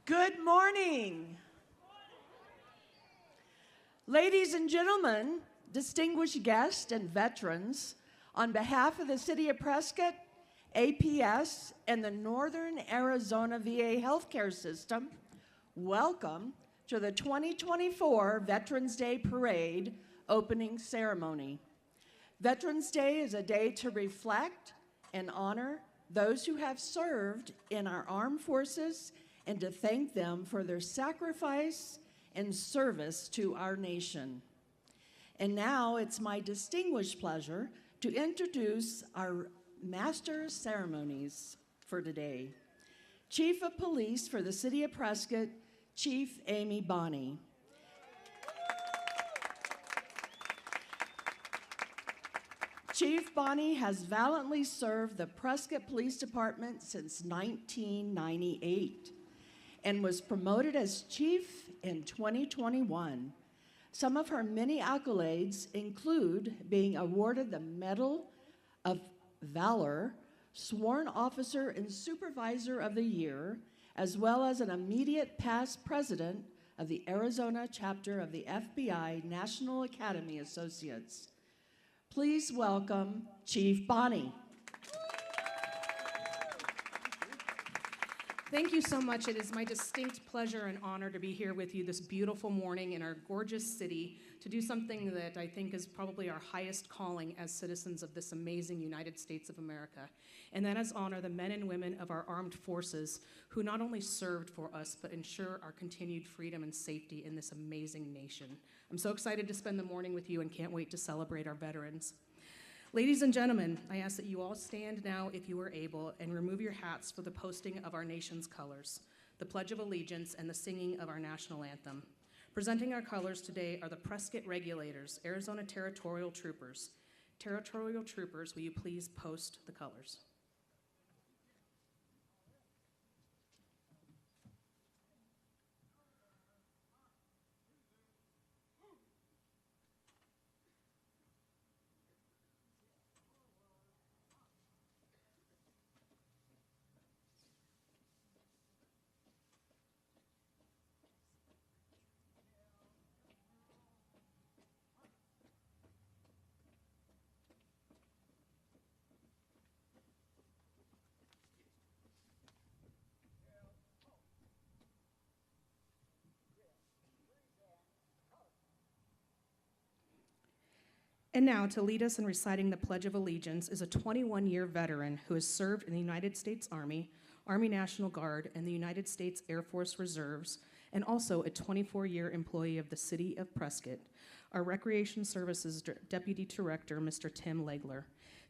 Good morning. Ladies and gentlemen, distinguished guests and veterans, on behalf of the City of Prescott, APS, and the Northern Arizona VA healthcare system, welcome to the 2024 Veterans Day Parade opening ceremony. Veterans Day is a day to reflect and honor those who have served in our armed forces and to thank them for their sacrifice and service to our nation. And now it's my distinguished pleasure to introduce our master ceremonies for today. Chief of Police for the City of Prescott, Chief Amy Bonney. Chief Bonney has valiantly served the Prescott Police Department since 1998 and was promoted as chief in 2021. Some of her many accolades include being awarded the Medal of Valor, Sworn Officer and Supervisor of the Year, as well as an immediate past president of the Arizona chapter of the FBI National Academy Associates. Please welcome Chief Bonney. Thank you so much. It is my distinct pleasure and honor to be here with you this beautiful morning in our gorgeous city to do something that I think is probably our highest calling as citizens of this amazing United States of America. And that is honor the men and women of our armed forces who not only served for us, but ensure our continued freedom and safety in this amazing nation. I'm so excited to spend the morning with you and can't wait to celebrate our veterans. Ladies and gentlemen, I ask that you all stand now if you are able and remove your hats for the posting of our nation's colors, the Pledge of Allegiance, and the singing of our national anthem. Presenting our colors today are the Prescott Regulators, Arizona Territorial Troopers. Territorial Troopers, will you please post the colors? And now, to lead us in reciting the Pledge of Allegiance is a 21-year veteran who has served in the United States Army, Army National Guard, and the United States Air Force Reserves, and also a 24-year employee of the City of Prescott, our Recreation Services Deputy Director, Mr. Tim Legler.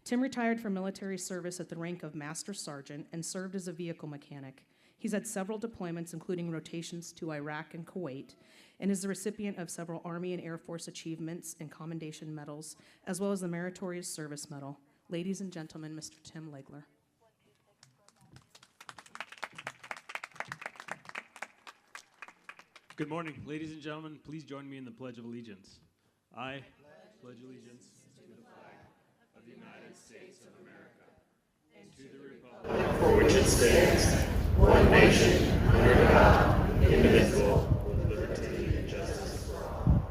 Tim retired from military service at the rank of Master Sergeant and served as a vehicle mechanic. He's had several deployments, including rotations to Iraq and Kuwait, and is the recipient of several Army and Air Force achievements and commendation medals, as well as the Meritorious Service Medal. Ladies and gentlemen, Mr. Tim Legler. Good morning. Ladies and gentlemen, please join me in the Pledge of Allegiance. I pledge allegiance to the flag of the United States of America and to the republic for which it stands, one nation, under God, indivisible, with liberty and justice for all.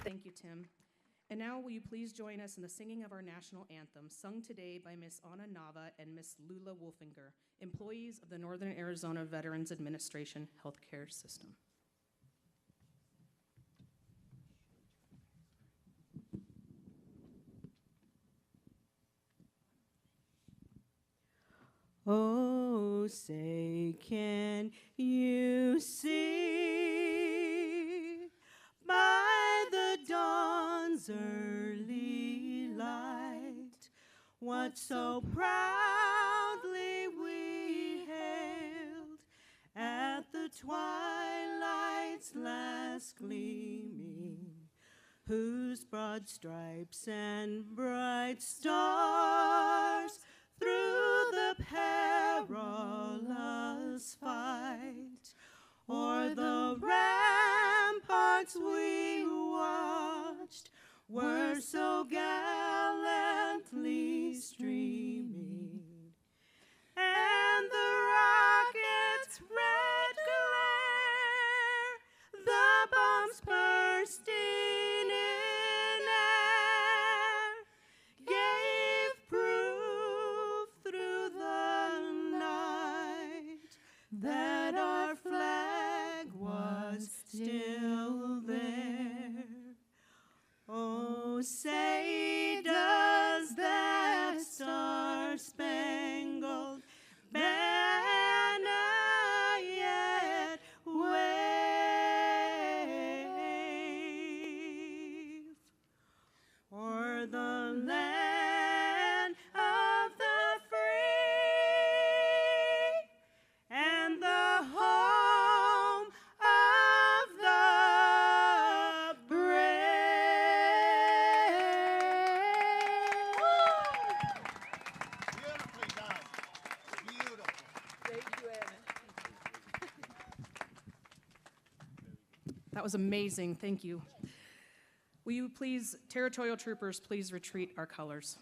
Thank you, Tim. And now will you please join us in the singing of our national anthem, sung today by Ms. Anna Nava and Ms. Lula Wolfinger, employees of the Northern Arizona Veterans Administration Healthcare System. Oh, say, can you see by the dawn's early light what so proudly we hailed at the twilight's last gleaming, whose broad stripes and bright stars through the perilous fight o'er the ramparts we watched were so gallantly streaming, and the rocket's red glare, the bombs bursting in air, gave proof through the night that our flag was still there. Oh, say does that star-spangled banner yet wave o'er the land of the free and the home of the brave. Beautifully done. Beautiful. Thank you, Anna. That was amazing. Thank you. Will you please, territorial troopers, please retreat our colors.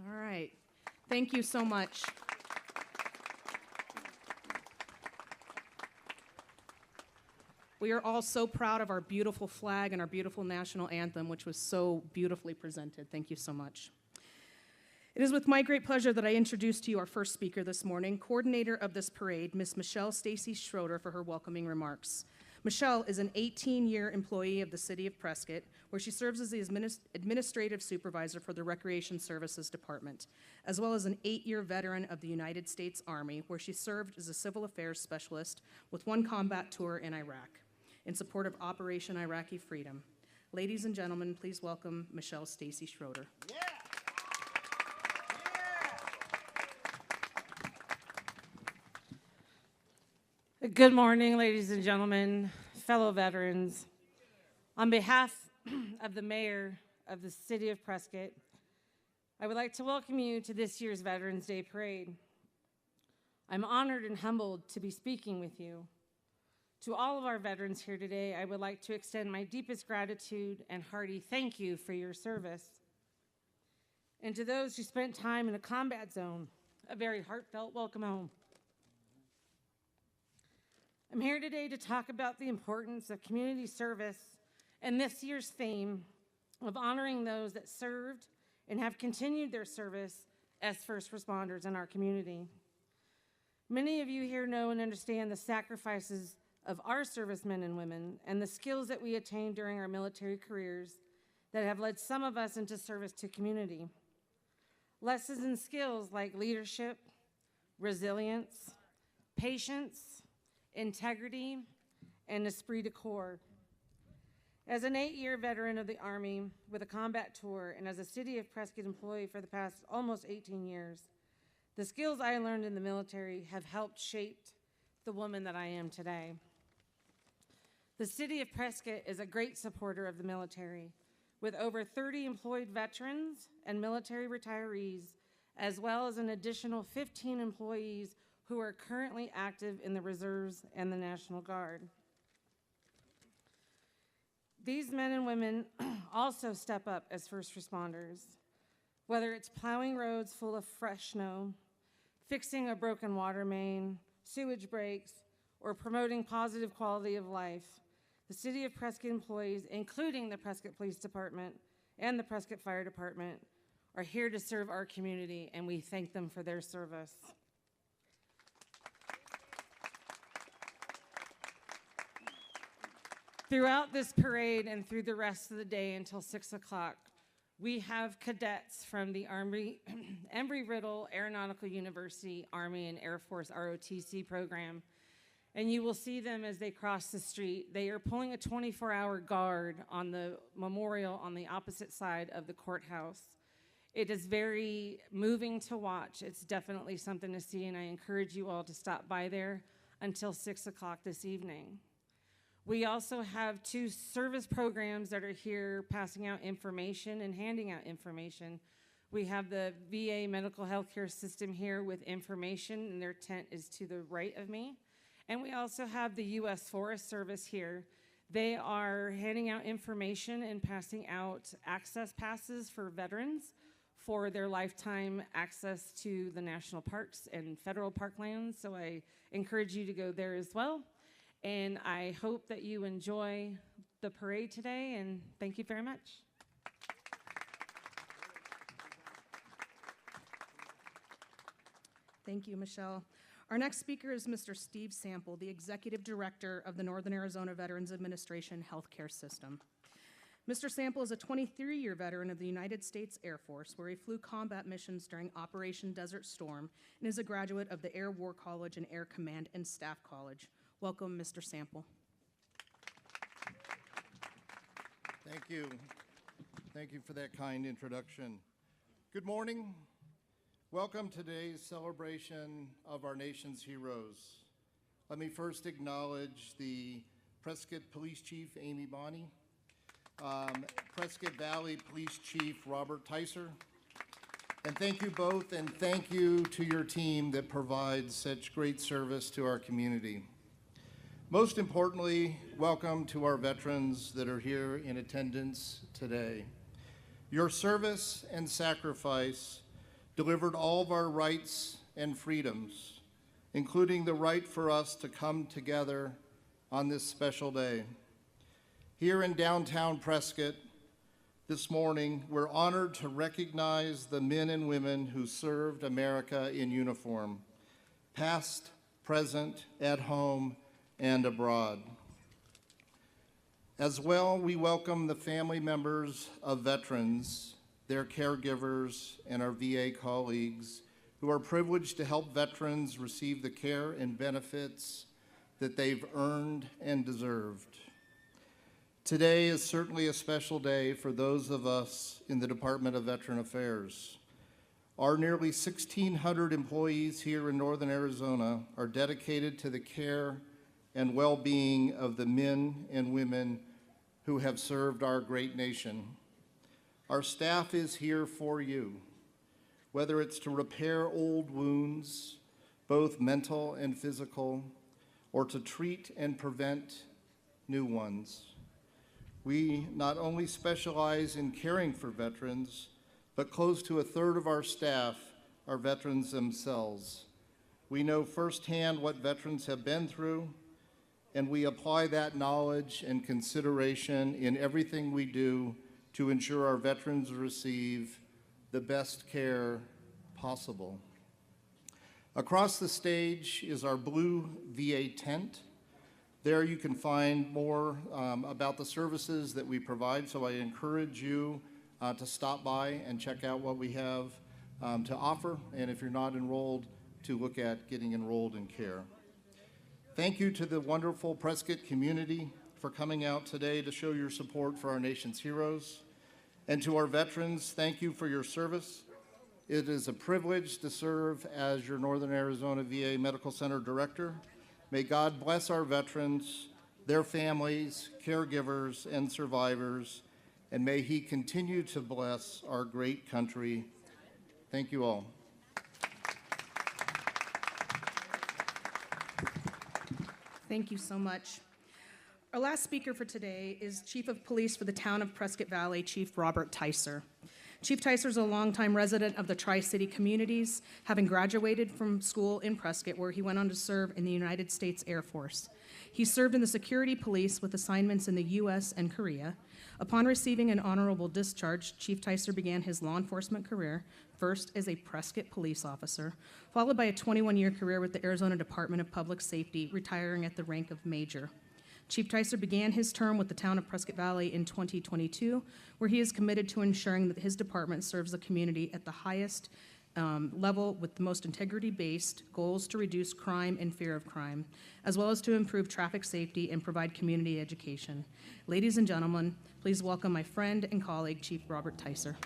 All right. Thank you so much. We are all so proud of our beautiful flag and our beautiful national anthem, which was so beautifully presented. Thank you so much. It is with my great pleasure that I introduce to you our first speaker this morning, coordinator of this parade, Ms. Michelle Stacy Schroeder, for her welcoming remarks. Michelle is an 18-year employee of the City of Prescott, where she serves as the administrative supervisor for the Recreation Services Department, as well as an 8-year veteran of the United States Army, where she served as a civil affairs specialist with one combat tour in Iraq in support of Operation Iraqi Freedom. Ladies and gentlemen, please welcome Michelle Stacy Schroeder. Yeah. Good morning, ladies and gentlemen, fellow veterans. On behalf of the mayor of the City of Prescott, I would like to welcome you to this year's Veterans Day Parade. I'm honored and humbled to be speaking with you. To all of our veterans here today, I would like to extend my deepest gratitude and hearty thank you for your service. And to those who spent time in a combat zone, a very heartfelt welcome home. I'm here today to talk about the importance of community service and this year's theme of honoring those that served and have continued their service as first responders in our community. Many of you here know and understand the sacrifices of our servicemen and women and the skills that we attained during our military careers that have led some of us into service to community. Lessons and skills like leadership, resilience, patience, integrity, and esprit de corps. As an 8-year veteran of the Army with a combat tour and as a City of Prescott employee for the past almost 18 years, the skills I learned in the military have helped shape the woman that I am today. The City of Prescott is a great supporter of the military, with over 30 employed veterans and military retirees, as well as an additional 15 employees who are currently active in the Reserves and the National Guard. These men and women also step up as first responders, whether it's plowing roads full of fresh snow, fixing a broken water main, sewage breaks, or promoting positive quality of life. The City of Prescott employees, including the Prescott Police Department and the Prescott Fire Department, are here to serve our community, and we thank them for their service. Throughout this parade and through the rest of the day until 6 o'clock, we have cadets from the Embry-Riddle Aeronautical University Army and Air Force ROTC program, and you will see them as they cross the street. They are pulling a 24-hour guard on the memorial on the opposite side of the courthouse. It is very moving to watch. It's definitely something to see, and I encourage you all to stop by there until 6 o'clock this evening. We also have 2 service programs that are here passing out information and handing out information. We have the VA medical healthcare system here with information, and their tent is to the right of me. And we also have the U.S. Forest Service here. They are handing out information and passing out access passes for veterans for their lifetime access to the national parks and federal parklands. So I encourage you to go there as well. And I hope that you enjoy the parade today, and thank you very much. Thank you, Michelle. Our next speaker is Mr. Steve Sample, the Executive Director of the Northern Arizona Veterans Administration Healthcare System. Mr. Sample is a 23-year veteran of the United States Air Force, where he flew combat missions during Operation Desert Storm, and is a graduate of the Air War College and Air Command and Staff College. Welcome, Mr. Sample. Thank you. Thank you for that kind introduction. Good morning. Welcome to today's celebration of our nation's heroes. Let me first acknowledge the Prescott Police Chief, Amy Bonney, Prescott Valley Police Chief, Robert Tyser, and thank you both, and thank you to your team that provides such great service to our community. Most importantly, welcome to our veterans that are here in attendance today. Your service and sacrifice delivered all of our rights and freedoms, including the right for us to come together on this special day. Here in downtown Prescott this morning, we're honored to recognize the men and women who served America in uniform, past, present, at home, and abroad. As well, we welcome the family members of veterans, their caregivers, and our VA colleagues who are privileged to help veterans receive the care and benefits that they've earned and deserved. Today is certainly a special day for those of us in the Department of Veteran Affairs. Our nearly 1,600 employees here in Northern Arizona are dedicated to the care and well-being of the men and women who have served our great nation. Our staff is here for you, whether it's to repair old wounds, both mental and physical, or to treat and prevent new ones. We not only specialize in caring for veterans, but close to a third of our staff are veterans themselves. We know firsthand what veterans have been through, and we apply that knowledge and consideration in everything we do to ensure our veterans receive the best care possible. Across the stage is our blue VA tent. There you can find more about the services that we provide, so I encourage you to stop by and check out what we have to offer, and if you're not enrolled, to look at getting enrolled in care. Thank you to the wonderful Prescott community for coming out today to show your support for our nation's heroes. And to our veterans, thank you for your service. It is a privilege to serve as your Northern Arizona VA Medical Center Director. May God bless our veterans, their families, caregivers, and survivors, and may He continue to bless our great country. Thank you all. Thank you so much. Our last speaker for today is Chief of Police for the town of Prescott Valley, Chief Robert Tyser. Chief Tyser is a longtime resident of the Tri-City communities, having graduated from school in Prescott, where he went on to serve in the United States Air Force. He served in the security police with assignments in the U.S. and Korea. Upon receiving an honorable discharge, Chief Tyser began his law enforcement career, first as a Prescott police officer, followed by a 21-year career with the Arizona Department of Public Safety, retiring at the rank of major. Chief Tyser began his term with the town of Prescott Valley in 2022, where he is committed to ensuring that his department serves the community at the highest level with the most integrity-based goals to reduce crime and fear of crime, as well as to improve traffic safety and provide community education. Ladies and gentlemen, please welcome my friend and colleague, Chief Robert Tyser.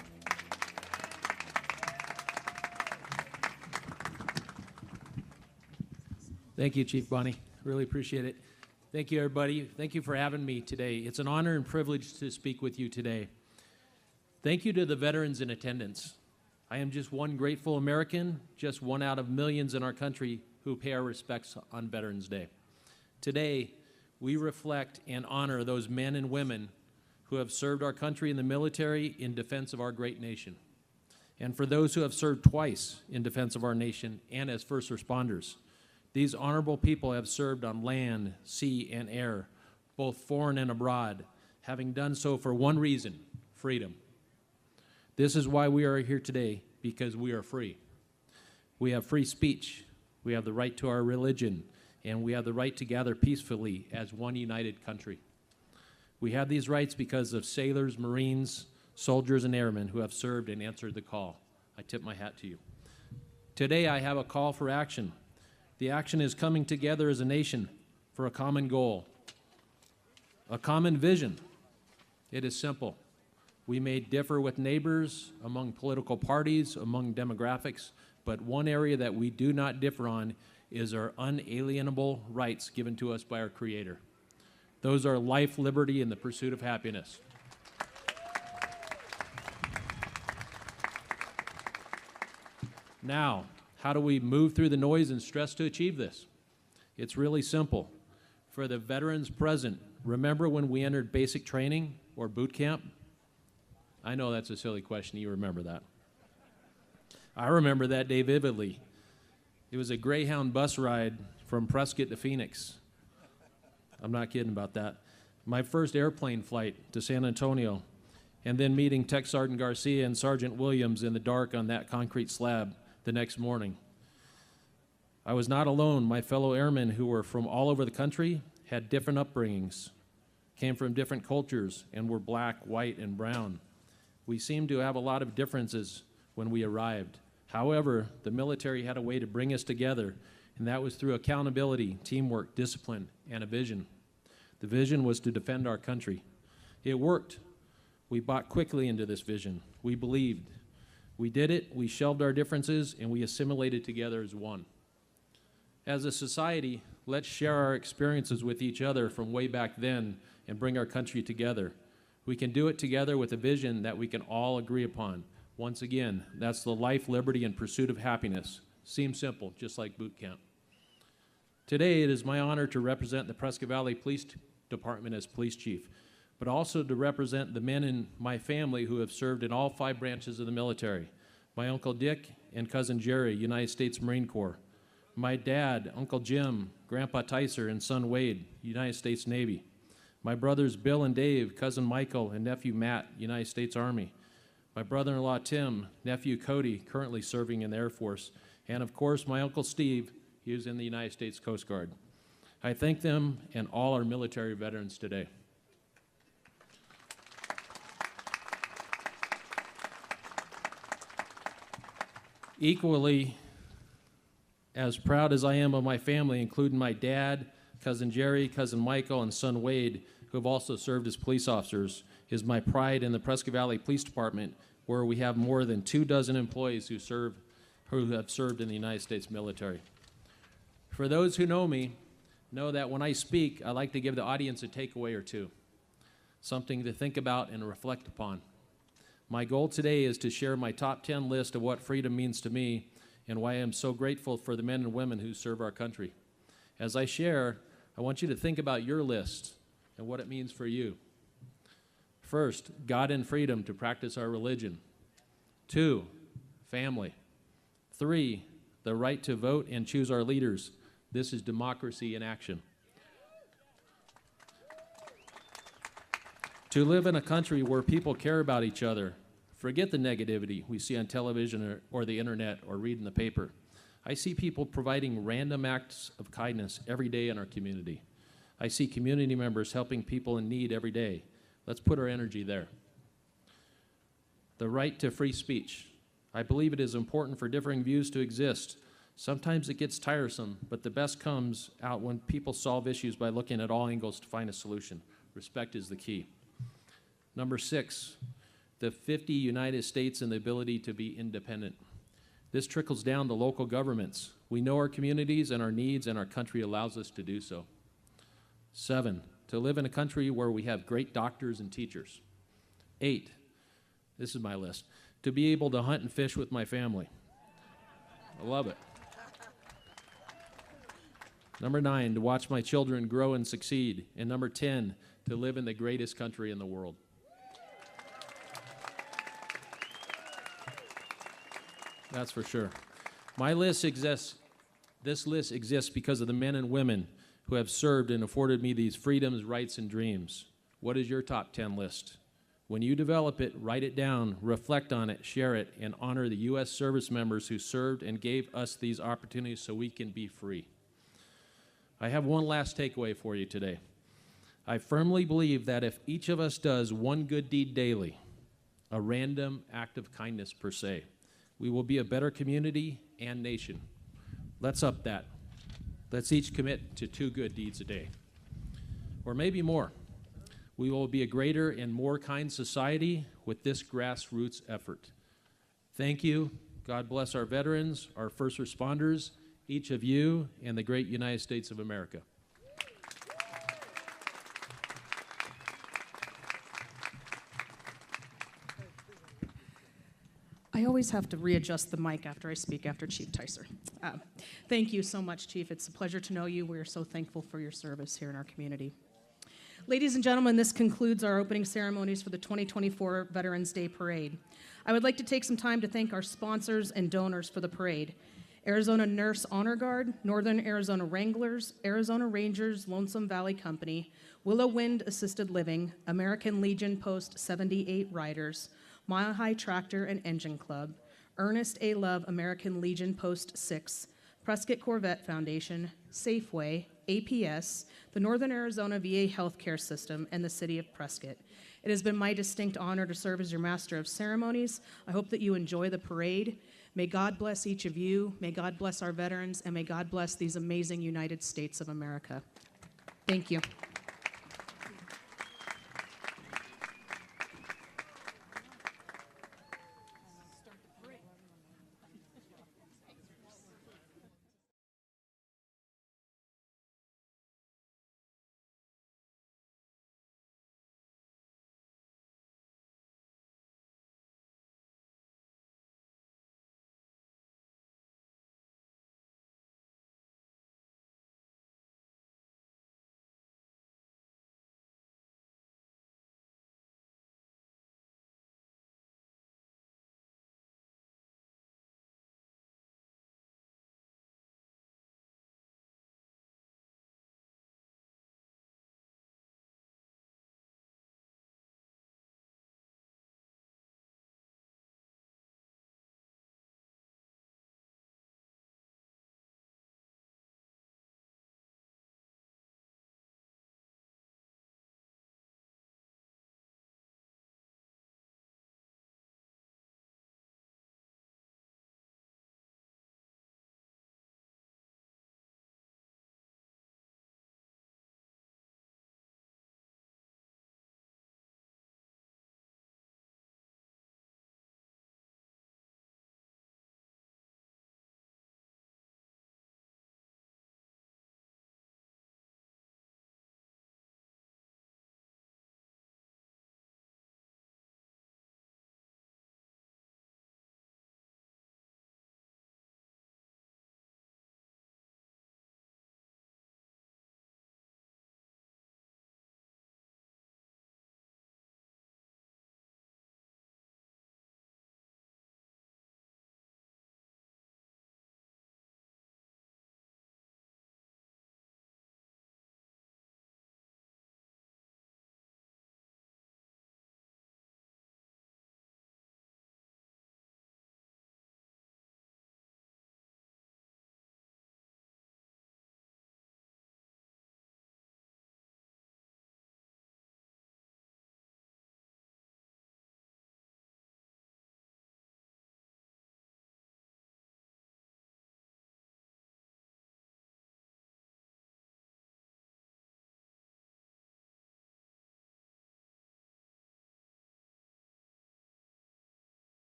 Thank you, Chief Bonnie. Really appreciate it. Thank you, everybody. Thank you for having me today. It's an honor and privilege to speak with you today. Thank you to the veterans in attendance. I am just one grateful American, just one out of millions in our country who pay our respects on Veterans Day. Today, we reflect and honor those men and women who have served our country in the military in defense of our great nation, and for those who have served twice in defense of our nation and as first responders. These honorable people have served on land, sea, and air, both foreign and abroad, having done so for one reason: freedom. This is why we are here today, because we are free. We have free speech, we have the right to our religion, and we have the right to gather peacefully as one united country. We have these rights because of sailors, Marines, soldiers, and airmen who have served and answered the call. I tip my hat to you. Today I have a call for action. The action is coming together as a nation for a common goal, a common vision. It is simple. We may differ with neighbors, among political parties, among demographics, but one area that we do not differ on is our unalienable rights given to us by our Creator. Those are life, liberty, and the pursuit of happiness. Now, how do we move through the noise and stress to achieve this? It's really simple. For the veterans present, remember when we entered basic training or boot camp? I know that's a silly question. You remember that. I remember that day vividly. It was a Greyhound bus ride from Prescott to Phoenix. I'm not kidding about that. My first airplane flight to San Antonio, and then meeting Tech Sergeant Garcia and Sergeant Williams in the dark on that concrete slab the next morning. I was not alone. My fellow airmen who were from all over the country had different upbringings, came from different cultures, and were black, white, and brown. We seemed to have a lot of differences when we arrived. However, the military had a way to bring us together, and that was through accountability, teamwork, discipline, and a vision. The vision was to defend our country. It worked. We bought quickly into this vision. We believed. We did it, we shelved our differences, and we assimilated together as one. As a society, let's share our experiences with each other from way back then and bring our country together. We can do it together with a vision that we can all agree upon. Once again, that's the life, liberty, and pursuit of happiness. Seems simple, just like boot camp. Today, it is my honor to represent the Prescott Valley Police Department as police chief, but also to represent the men in my family who have served in all 5 branches of the military. My Uncle Dick and Cousin Jerry, United States Marine Corps. My dad, Uncle Jim, Grandpa Tyser, and son Wade, United States Navy. My brothers Bill and Dave, Cousin Michael, and nephew Matt, United States Army. My brother-in-law Tim, nephew Cody, currently serving in the Air Force. And of course, my Uncle Steve, he was in the United States Coast Guard. I thank them and all our military veterans today. Equally as proud as I am of my family, including my dad, Cousin Jerry, Cousin Michael, and son Wade, who have also served as police officers, is my pride in the Prescott Valley Police Department, where we have more than 24 employees who have served in the United States military. For those who know me, know that when I speak, I like to give the audience a takeaway or two, something to think about and reflect upon. My goal today is to share my top 10 list of what freedom means to me and why I am so grateful for the men and women who serve our country. As I share, I want you to think about your list and what it means for you. First, God and freedom to practice our religion. 2, family. 3, the right to vote and choose our leaders. This is democracy in action. To live in a country where people care about each other. Forget the negativity we see on television or the internet or read in the paper. I see people providing random acts of kindness every day in our community. I see community members helping people in need every day. Let's put our energy there. The right to free speech. I believe it is important for differing views to exist. Sometimes it gets tiresome, but the best comes out when people solve issues by looking at all angles to find a solution. Respect is the key. Number 6, the 50 United States and the ability to be independent. This trickles down to local governments. We know our communities and our needs, and our country allows us to do so. 7, to live in a country where we have great doctors and teachers. 8, this is my list, to be able to hunt and fish with my family. I love it. Number 9, to watch my children grow and succeed. And number 10, to live in the greatest country in the world. That's for sure. This list exists because of the men and women who have served and afforded me these freedoms, rights, and dreams. What is your top 10 list? When you develop it, write it down, reflect on it, share it, and honor the U.S. service members who served and gave us these opportunities so we can be free. I have one last takeaway for you today. I firmly believe that if each of us does one good deed daily, a random act of kindness per se, we will be a better community and nation. Let's up that. Let's each commit to 2 good deeds a day, or maybe more. We will be a greater and more kind society with this grassroots effort. Thank you. God bless our veterans, our first responders, each of you, and the great United States of America. I always have to readjust the mic after I speak after Chief Ticer. Thank you so much, Chief. It's a pleasure to know you. We are so thankful for your service here in our community. Ladies and gentlemen, this concludes our opening ceremonies for the 2024 Veterans Day Parade. I would like to take some time to thank our sponsors and donors for the parade: Arizona Nurse Honor Guard, Northern Arizona Wranglers, Arizona Rangers Lonesome Valley Company, Willow Wind Assisted Living, American Legion Post 78 Riders, Mile High Tractor and Engine Club, Ernest A. Love American Legion Post 6, Prescott Corvette Foundation, Safeway, APS, the Northern Arizona VA Healthcare System, and the City of Prescott. It has been my distinct honor to serve as your Master of Ceremonies. I hope that you enjoy the parade. May God bless each of you, may God bless our veterans, and may God bless these amazing United States of America. Thank you.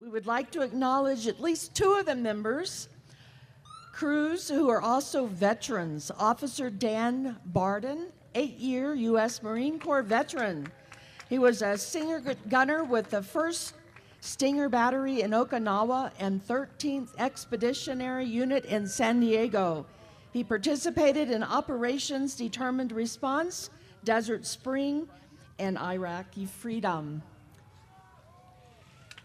We would like to acknowledge at least two of the members, crews who are also veterans. Officer Dan Barden, 8-year U.S. Marine Corps veteran. He was a Stinger gunner with the 1st Stinger Battery in Okinawa and 13th Expeditionary Unit in San Diego. He participated in Operations Determined Response, Desert Spring, and Iraqi Freedom.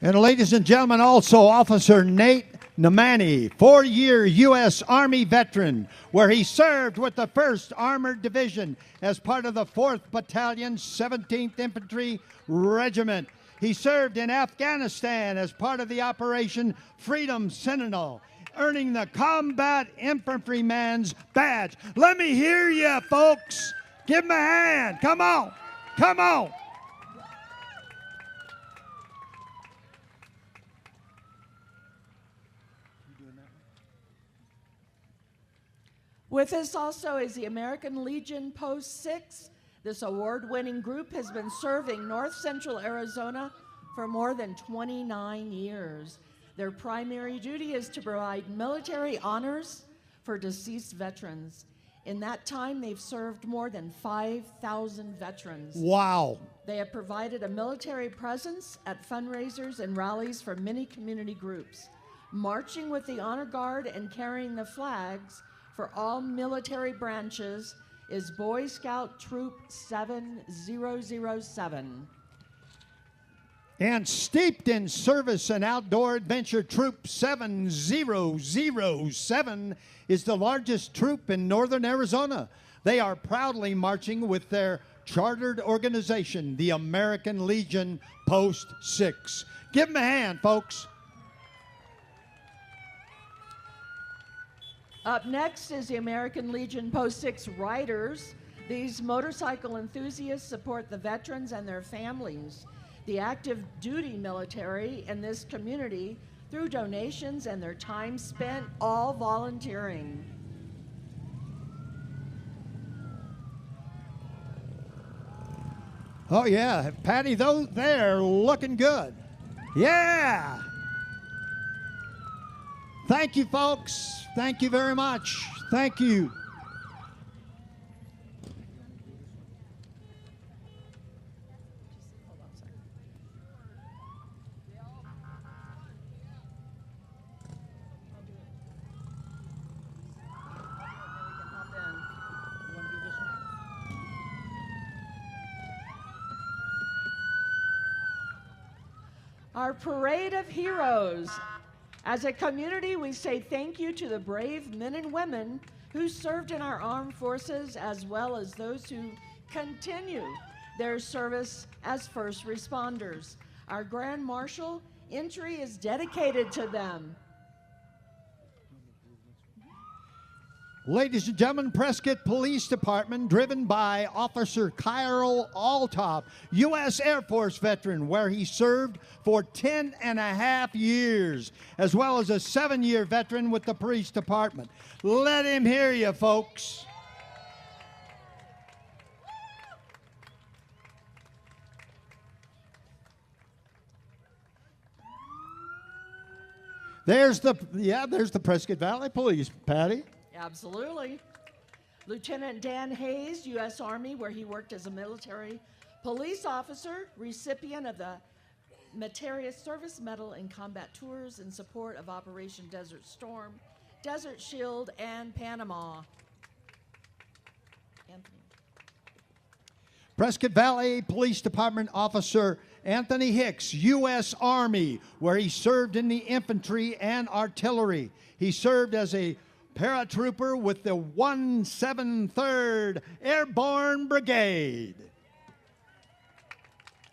And ladies and gentlemen, also Officer Nate Namani, 4-year U.S. Army veteran, where he served with the 1st Armored Division as part of the 4th Battalion, 17th Infantry Regiment. He served in Afghanistan as part of the Operation Freedom Sentinel, earning the Combat Infantryman's Badge. Let me hear you, folks. Give him a hand. Come on. Come on. With us also is the American Legion Post 6. This award-winning group has been serving North Central Arizona for more than 29 years. Their primary duty is to provide military honors for deceased veterans. In that time, they've served more than 5,000 veterans. Wow. They have provided a military presence at fundraisers and rallies for many community groups, marching with the honor guard and carrying the flags for all military branches is Boy Scout Troop 7007. And steeped in service and outdoor adventure, Troop 7007 is the largest troop in northern Arizona. They are proudly marching with their chartered organization, the American Legion Post 6. Give them a hand, folks. Up next is the American Legion Post 6 Riders. These motorcycle enthusiasts support the veterans and their families, the active duty military in this community through donations and their time spent all volunteering. Oh, yeah. Patty, those there looking good. Yeah. Thank you, folks. Thank you very much. Thank you. Our parade of heroes. As a community, we say thank you to the brave men and women who served in our armed forces, as well as those who continue their service as first responders. Our Grand Marshal entry is dedicated to them. Ladies and gentlemen, Prescott Police Department, driven by Officer Kyril Altop, U.S. Air Force veteran, where he served for 10.5 years, as well as a 7-year veteran with the police department. Let him hear you, folks. There's the Prescott Valley Police, Patty. Absolutely. Lieutenant Dan Hayes, U.S. Army, where he worked as a military police officer, recipient of the Meritorious Service Medal in Combat Tours in support of Operation Desert Storm, Desert Shield, and Panama. Anthony. Prescott Valley Police Department Officer Anthony Hicks, U.S. Army, where he served in the infantry and artillery. He served as a paratrooper with the 173rd Airborne Brigade.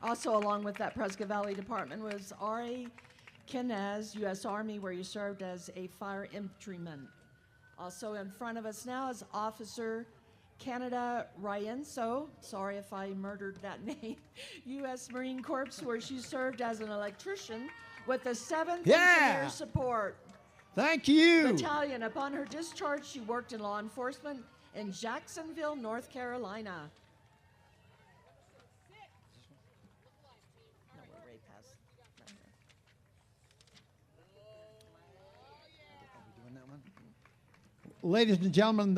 Also, along with that Prescott Valley Department was R.A. Kenez, U.S. Army, where he served as a fire infantryman. Also in front of us now is Officer Canada Rienzo, sorry if I murdered that name, U.S. Marine Corps, where she served as an electrician with the 7th Engineer Support Thank you. Battalion. Upon her discharge, she worked in law enforcement in Jacksonville, North Carolina. No, we're way past right here. ladies and gentlemen,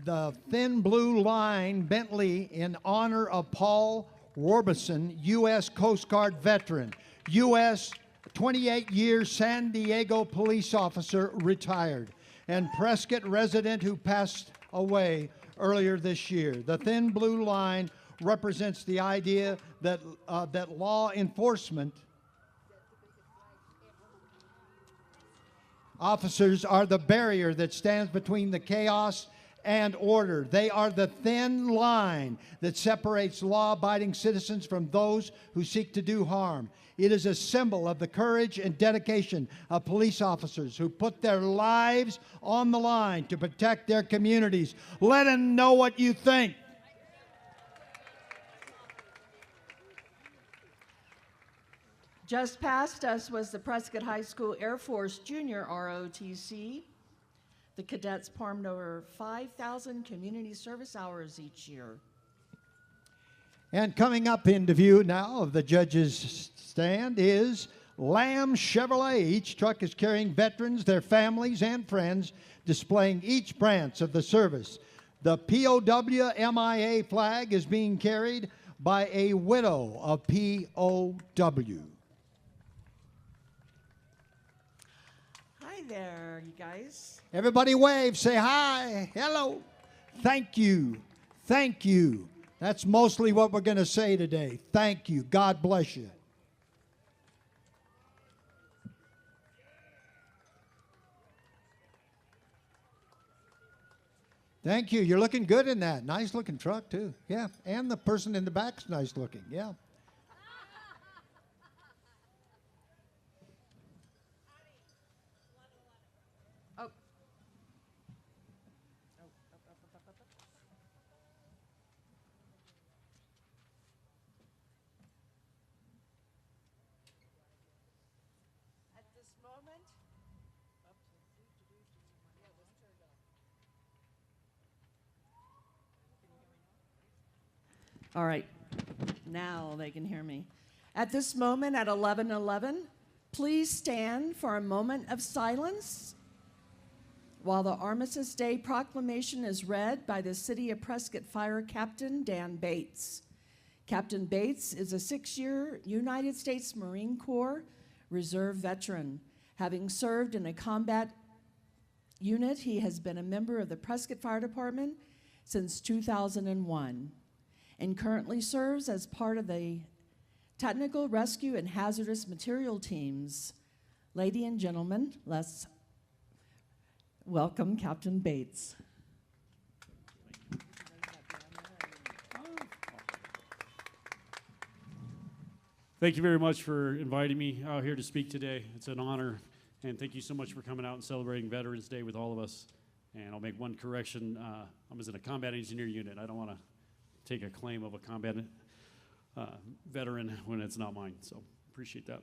the Thin Blue Line Bentley in honor of Paul Robeson, U.S. Coast Guard veteran, U.S. 28-year San Diego police officer, retired, and Prescott resident who passed away earlier this year. The Thin Blue Line represents the idea that, that law enforcement officers are the barrier that stands between the chaos and order. They are the thin line that separates law-abiding citizens from those who seek to do harm. It is a symbol of the courage and dedication of police officers who put their lives on the line to protect their communities. Let them know what you think. Just past us was the Prescott High School Air Force Junior ROTC. The cadets performed over 5,000 community service hours each year. And coming up into view now of the judges' stand is Lamb Chevrolet. Each truck is carrying veterans, their families, and friends, displaying each branch of the service. The POW MIA flag is being carried by a widow of POW. Hi there, you guys. Everybody wave, say hi, hello, thank you, thank you. That's mostly what we're going to say today. Thank you. God bless you. Thank you. You're looking good in that. Nice looking truck, too. Yeah. And the person in the back's nice looking. Yeah. Oh. At this moment, all right, now they can hear me. At this moment, at 11:11, please stand for a moment of silence while the Armistice Day proclamation is read by the City of Prescott Fire Captain Dan Bates. Captain Bates is a 6-year United States Marine Corps Reserve veteran. Having served in a combat unit, he has been a member of the Prescott Fire Department since 2001. And currently serves as part of the Technical Rescue and Hazardous Material Teams. Ladies and gentlemen, let's welcome Captain Bates. Thank you very much for inviting me out here to speak today. It's an honor, and thank you so much for coming out and celebrating Veterans Day with all of us. And I'll make one correction. I was in a combat engineer unit. I don't want to take a claim of a combat veteran when it's not mine, so appreciate that.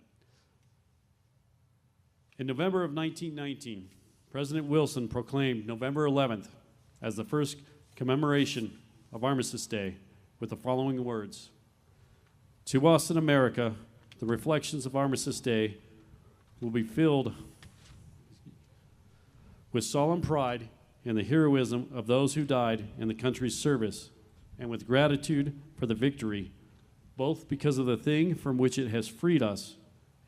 In November of 1919, President Wilson proclaimed November 11th as the first commemoration of Armistice Day with the following words: "To us in America, the reflections of Armistice Day will be filled with solemn pride in the heroism of those who died in the country's service, and with gratitude for the victory, both because of the thing from which it has freed us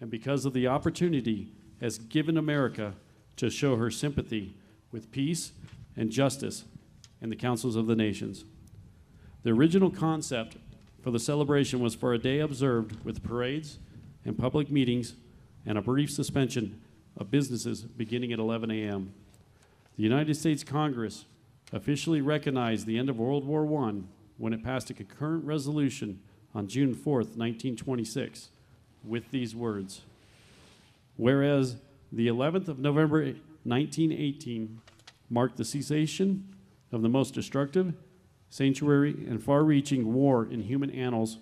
and because of the opportunity it has given America to show her sympathy with peace and justice in the councils of the nations." The original concept for the celebration was for a day observed with parades and public meetings and a brief suspension of businesses beginning at 11 a.m. The United States Congress officially recognized the end of World War I when it passed a concurrent resolution on June 4th, 1926, with these words: "Whereas the 11th of November, 1918, marked the cessation of the most destructive, sanctuary, and far-reaching war in human annals,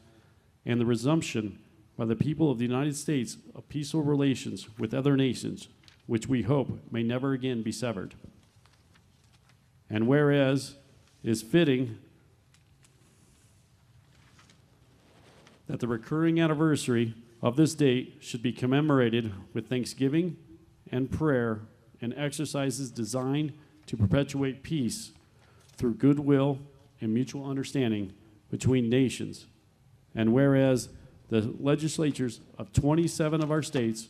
and the resumption by the people of the United States of peaceful relations with other nations, which we hope may never again be severed. And whereas it is fitting that the recurring anniversary of this date should be commemorated with thanksgiving and prayer and exercises designed to perpetuate peace through goodwill and mutual understanding between nations. And whereas the legislatures of 27 of our states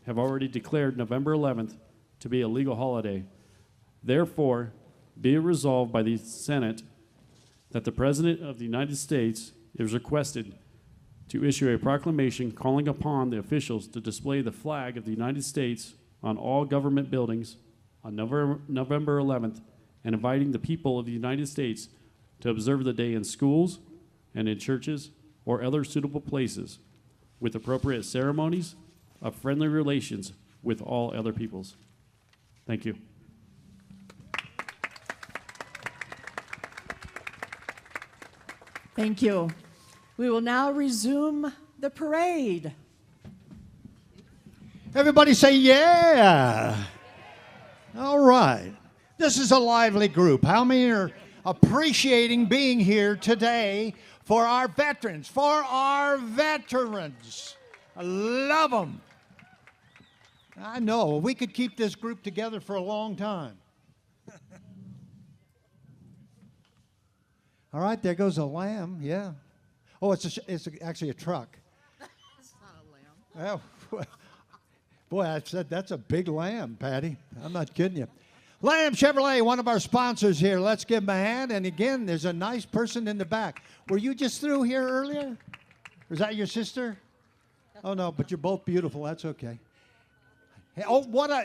have already declared November 11th to be a legal holiday, therefore, be it resolved by the Senate that the President of the United States is requested to issue a proclamation calling upon the officials to display the flag of the United States on all government buildings on November 11th, and inviting the people of the United States to observe the day in schools and in churches or other suitable places with appropriate ceremonies of friendly relations with all other peoples. Thank you. Thank you. We will now resume the parade. Everybody say yeah. All right. This is a lively group. How many are appreciating being here today for our veterans? For our veterans. I love them. I know. We could keep this group together for a long time. All right, there goes a lamb. Yeah. Oh, it's actually a truck. It's not a lamb. Oh, boy, I said that's a big lamb, Patty. I'm not kidding you. Lamb Chevrolet, one of our sponsors here. Let's give them a hand. And again, there's a nice person in the back. Were you just through here earlier? Was that your sister? Oh, no, but you're both beautiful. That's okay. Hey, oh,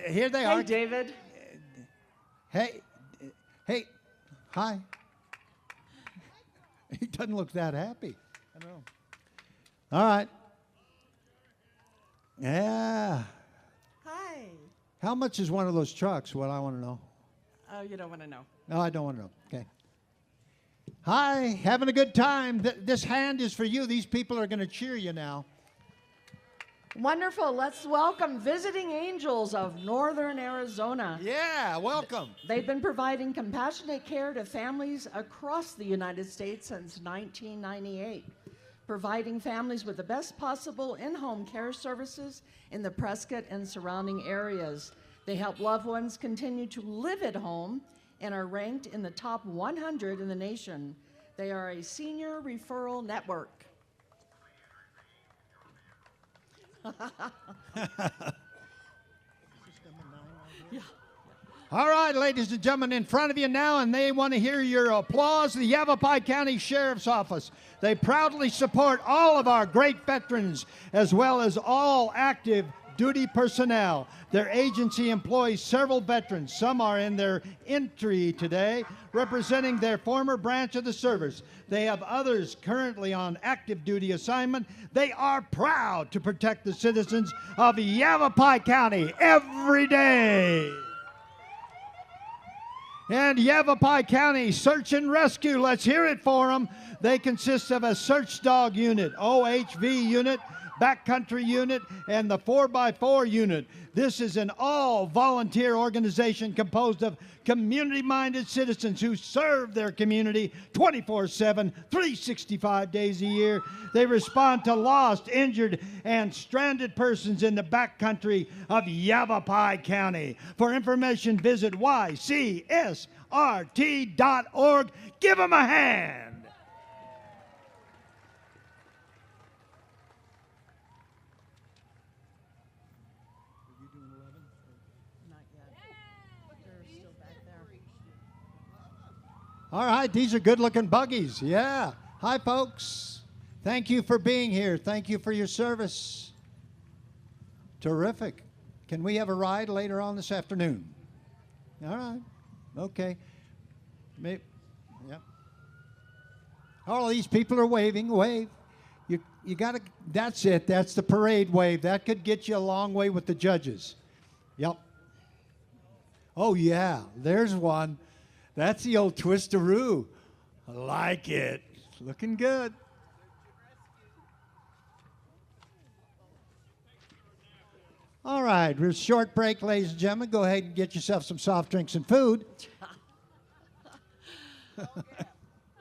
here they are. Hey, David. Hey, hi. He doesn't look that happy. I know. All right. Yeah. Hi. How much is one of those trucks? What I want to know. Oh, you don't want to know. No, I don't want to know. Okay. Hi, having a good time. This hand is for you. These people are going to cheer you now. Wonderful. Let's welcome Visiting Angels of Northern Arizona. Yeah, welcome. They've been providing compassionate care to families across the United States since 1998, providing families with the best possible in-home care services in the Prescott and surrounding areas. They help loved ones continue to live at home and are ranked in the top 100 in the nation. They are a senior referral network. All right, ladies and gentlemen, in front of you now, and they want to hear your applause, the Yavapai County Sheriff's Office. They proudly support all of our great veterans, as well as all active duty personnel. Their agency employs several veterans. Some are in their entry today, representing their former branch of the service. They have others currently on active duty assignment. They are proud to protect the citizens of Yavapai County every day. And Yavapai County Search and Rescue, let's hear it for them. They consist of a search dog unit, OHV unit, backcountry unit, and the 4x4 unit. This is an all-volunteer organization composed of community-minded citizens who serve their community 24/7, 365 days a year. They respond to lost, injured, and stranded persons in the backcountry of Yavapai County. For information, visit ycsrt.org. Give them a hand. All right, these are good-looking buggies. Yeah. Hi, folks. Thank you for being here. Thank you for your service. Terrific. Can we have a ride later on this afternoon? All right. Okay. Maybe. Yep. All these people are waving. Wave. You got to. That's it. That's the parade wave. That could get you a long way with the judges. Yep. Oh yeah. There's one. That's the old twistaroo. I like it. Looking good. All right, we're short break, ladies and gentlemen. Go ahead and get yourself some soft drinks and food.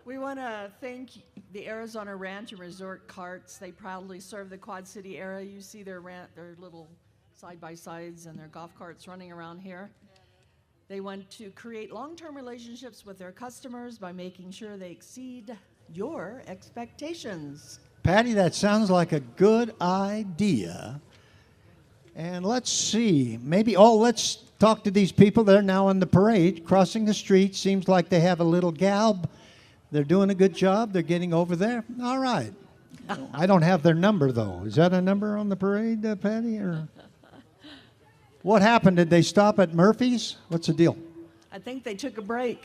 We want to thank the Arizona Ranch and Resort Carts. They proudly serve the Quad City area. You see their little side-by-sides and their golf carts running around here. They want to create long-term relationships with their customers by making sure they exceed your expectations. Patty, that sounds like a good idea. And let's see, let's talk to these people. They're now in the parade, crossing the street. Seems like they have a little galb. They're doing a good job. They're getting over there. All right. I don't have their number, though. Is that a number on the parade, Patty? Or what happened? Did they stop at Murphy's? What's the deal? I think they took a break.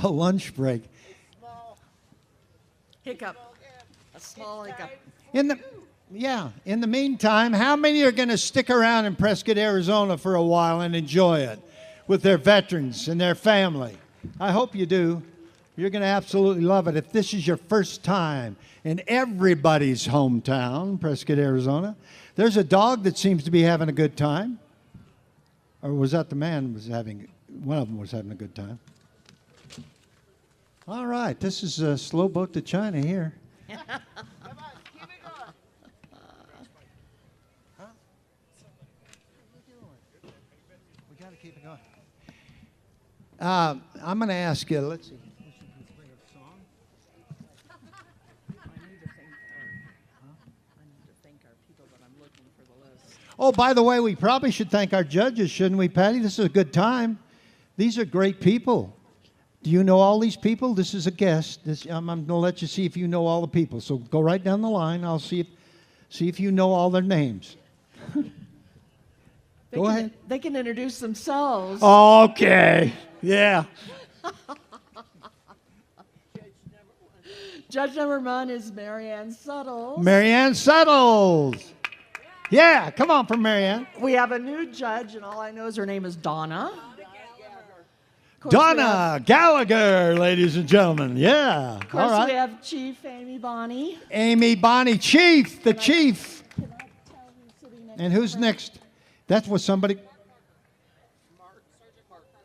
A lunch break. Hiccup. A small hiccup. In the meantime, how many are going to stick around in Prescott, Arizona for a while and enjoy it with their veterans and their family? I hope you do. You're going to absolutely love it. If this is your first time in everybody's hometown, Prescott, Arizona, there's a dog that seems to be having a good time. Or was that the man one of them was having a good time? All right, this is a slow boat to China here. We got to keep it going. I'm going to ask you, let's see. Oh, by the way, we probably should thank our judges, shouldn't we, Patty? This is a good time. These are great people. Do you know all these people? This is a guest. I'm going to let you see if you know all the people. So go right down the line. I'll see if you know all their names. Go ahead. They can introduce themselves. Okay. Yeah. Judge number one is Marianne Suttles. Marianne Suttles. Yeah, come on from Marianne. We have a new judge, and all I know is her name is Donna. Donna Gallagher, ladies and gentlemen. Yeah. Of course, all right. we have Chief Amy Bonney. Amy Bonney, Chief, the Chief. And who's next? That was somebody.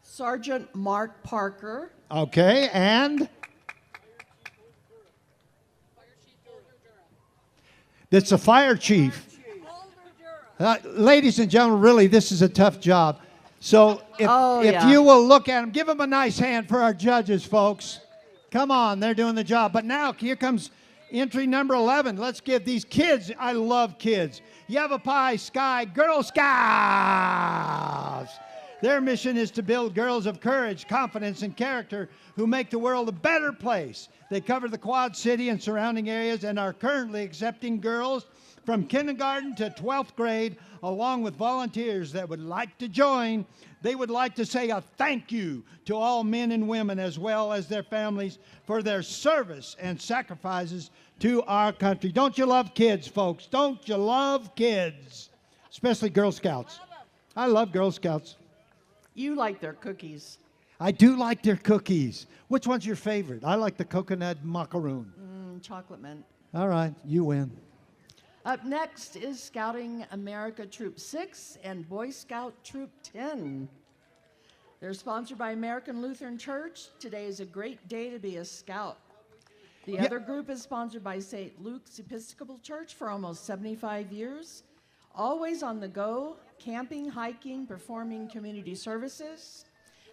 Sergeant Mark Parker. Okay, and? That's a fire chief. Ladies and gentlemen, really, this is a tough job. So if you will look at them, give them a nice hand for our judges, folks. Come on, they're doing the job. But now, here comes entry number 11. Let's give these kids, I love kids, Yavapai Sky Girl Scouts. Their mission is to build girls of courage, confidence, and character who make the world a better place. They cover the Quad City and surrounding areas and are currently accepting girls from kindergarten to 12th grade, along with volunteers that would like to join. They would like to say a thank you to all men and women as well as their families for their service and sacrifices to our country. Don't you love kids, folks? Don't you love kids? Especially Girl Scouts. I love Girl Scouts. You like their cookies. I do like their cookies. Which one's your favorite? I like the coconut macaroon. Chocolate mint. All right, you win. Up next is Scouting America Troop 6 and Boy Scout Troop 10. They're sponsored by American Lutheran Church. Today is a great day to be a scout. The other group is sponsored by St. Luke's Episcopal Church for almost 75 years. Always on the go, camping, hiking, performing community services.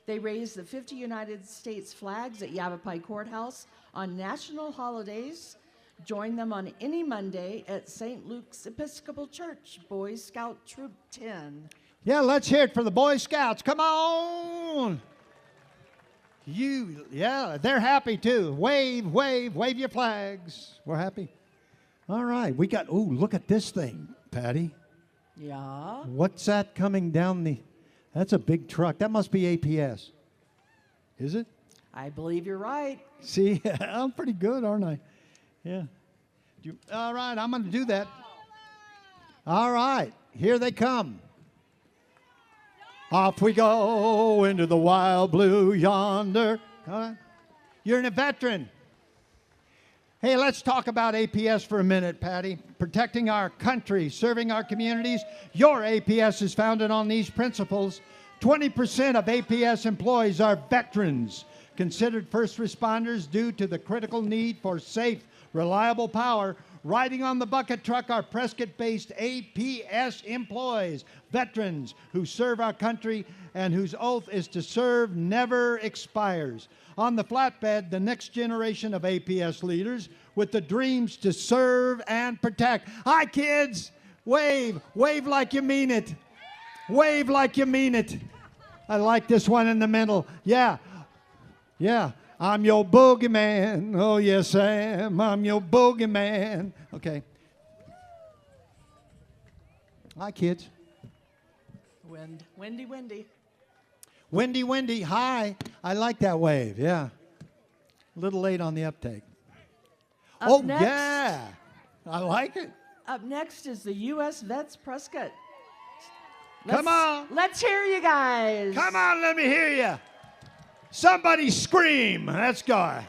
They raise the 50 United States flags at Yavapai Courthouse on national holidays. Join them on any Monday at St. Luke's Episcopal Church, Boy Scout Troop 10. Yeah, let's hear it for the Boy Scouts. Come on. They're happy too. Wave, wave, wave your flags. We're happy. All right, we got, look at this thing, Patty. Yeah. What's that coming down that's a big truck. That must be APS. Is it? I believe you're right. See, I'm pretty good, aren't I? Yeah. All right, I'm going to do that. All right, here they come. Off we go into the wild blue yonder. All right. You're a veteran. Hey, let's talk about APS for a minute, Patty. Protecting our country, serving our communities. Your APS is founded on these principles. 20% of APS employees are veterans, considered first responders due to the critical need for safe, reliable power. Riding on the bucket truck are Prescott-based APS employees, veterans who serve our country and whose oath is to serve never expires. On the flatbed, the next generation of APS leaders with the dreams to serve and protect. Hi, kids. Wave. Wave like you mean it. Wave like you mean it. I like this one in the middle. Yeah. Yeah. I'm your boogeyman. Oh, yes, I am. I'm your boogeyman. Okay. Hi, kids. Windy, windy. Windy, windy. Hi. I like that wave. Yeah. A little late on the uptake. Up next, yeah. I like it. Up next is the U.S. Vets Prescott. Come on. Let's hear you guys. Come on, let me hear you. Somebody scream. Let's go.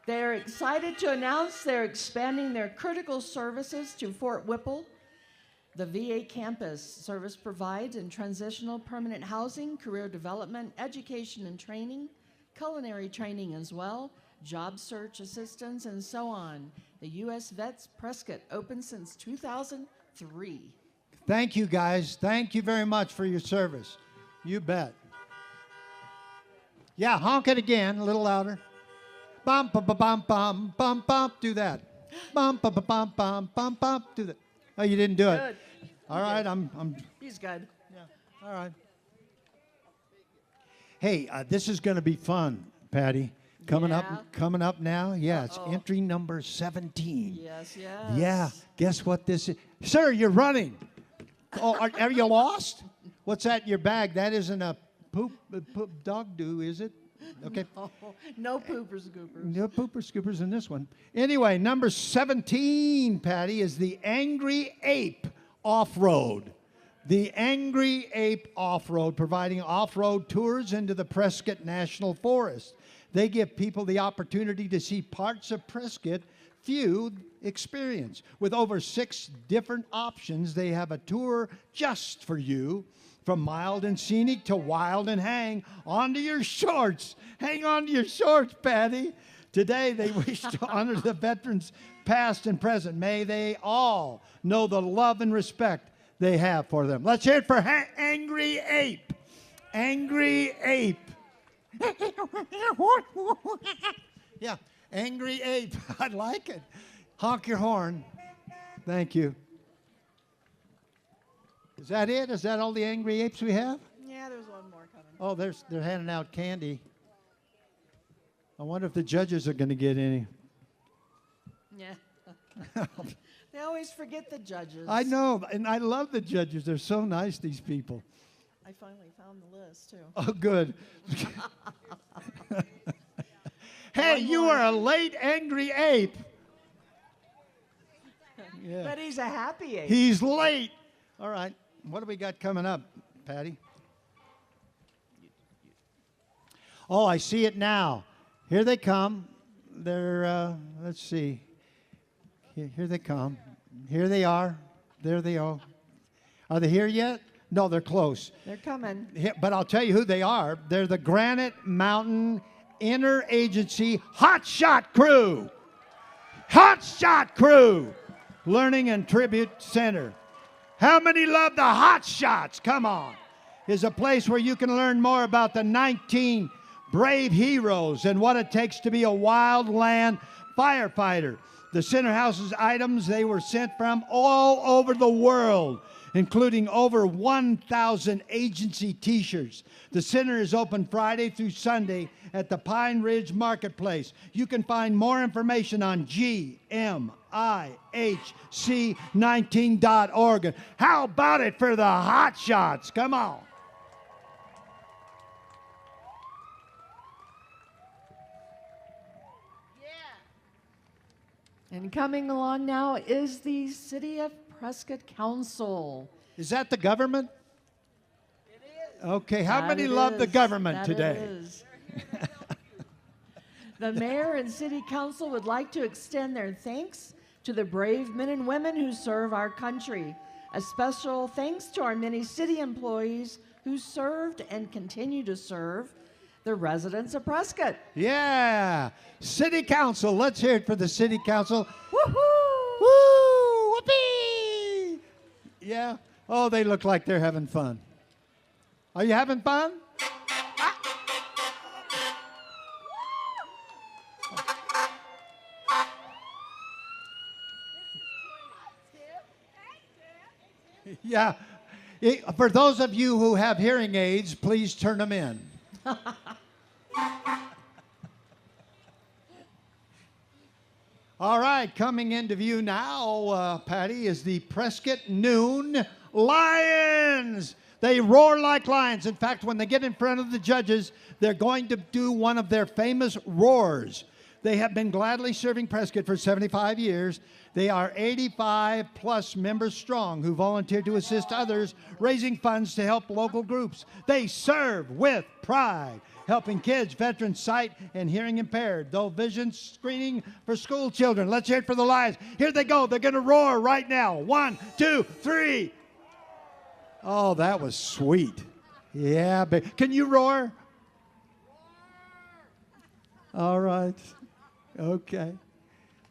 They're excited to announce they're expanding their critical services to Fort Whipple. The VA campus service provides in transitional permanent housing, career development, education and training, culinary training as well, job search assistance, and so on. The U.S. Vets Prescott, open since 2003. Thank you, guys. Thank you very much for your service. You bet. Yeah, honk it again, a little louder. Bum, bum, bum, bum, bum, bum, bum. Do that. Bum, bum, bum, bum, bum, bum, bum. Do that. Oh, you didn't do it. Good. All right, I'm. He's good. Yeah. All right. Hey, this is going to be fun, Patty. Coming up now. Yeah, it's entry number 17. Yes, yes. Yeah. Guess what this is? Sir, you're running. Oh, are you lost? What's that in your bag? That isn't a poop dog do, is it? Okay. No poopers goopers. No pooper scoopers in this one. Anyway, number 17, Patty, is the Angry Ape Off-Road. The Angry Ape Off-Road, providing off-road tours into the Prescott National Forest. They give people the opportunity to see parts of Prescott few experience. With over 6 different options, they have a tour just for you. From mild and scenic to wild and hang onto your shorts. Hang on to your shorts, Patty. Today, they wish to honor the veterans past and present. May they all know the love and respect they have for them. Let's hear it for Angry Ape. Angry Ape. Yeah, Angry Ape. I like it. Honk your horn. Thank you. Is that it? Is that all the Angry Apes we have? Yeah, there's one more coming. Oh, they're handing out candy. I wonder if the judges are going to get any. Yeah. They always forget the judges. I know, and I love the judges. They're so nice, these people. I finally found the list, too. Oh, good. Hey, you are a late Angry Ape. Yeah. But he's a happy ape. He's late. All right. What do we got coming up, Patty? Oh, I see it now. Here they come. They're, let's see. Here they come. Here they are. There they are. Are they here yet? No, they're close. They're coming. But I'll tell you who they are. They're the Granite Mountain Interagency Hotshot Crew. Hotshot Crew. Learning and Tribute Center. How many love the Hot Shots? Come on. Is a place where you can learn more about the 19 brave heroes and what it takes to be a wildland firefighter. The center houses items they were sent from all over the world, including over 1,000 agency t-shirts. The center is open Friday through Sunday at the Pine Ridge Marketplace. You can find more information on GMIHC19.org. How about it for the Hot Shots? Come on. And coming along now is the City of Prescott Council. Is that the government? It is. Okay, how many love the government today? The mayor and city council would like to extend their thanks to the brave men and women who serve our country. A special thanks to our many city employees who served and continue to serve the residents of Prescott. Yeah. City Council. Let's hear it for the City Council. Woohoo! Woo! Whoopee! Yeah. Oh, they look like they're having fun. Are you having fun? Yeah. For those of you who have hearing aids, please turn them in. All right, coming into view now, Patty, is the Prescott Noon Lions. They roar like lions. In fact, when they get in front of the judges, they're going to do one of their famous roars. They have been gladly serving Prescott for 75 years. They are 85 plus members strong who volunteer to assist others, raising funds to help local groups. They serve with pride, helping kids, veterans, sight and hearing impaired, though vision screening for school children. Let's hear it for the Lions. Here they go. They're going to roar right now. 1, 2, 3. Oh, that was sweet. Yeah, but can you roar? All right. Okay.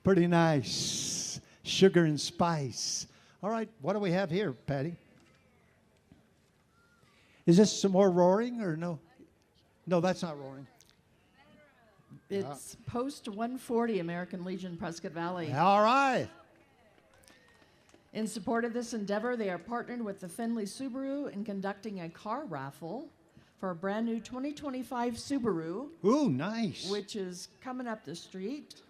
Pretty nice. Sugar and spice. All right. What do we have here, Patty? Is this some more roaring or no? No, that's not roaring. It's Post 140 American Legion Prescott Valley. All right. In support of this endeavor, they are partnered with the Findlay Subaru in conducting a car raffle for a brand new 2025 Subaru, Ooh, nice. which is coming up the street.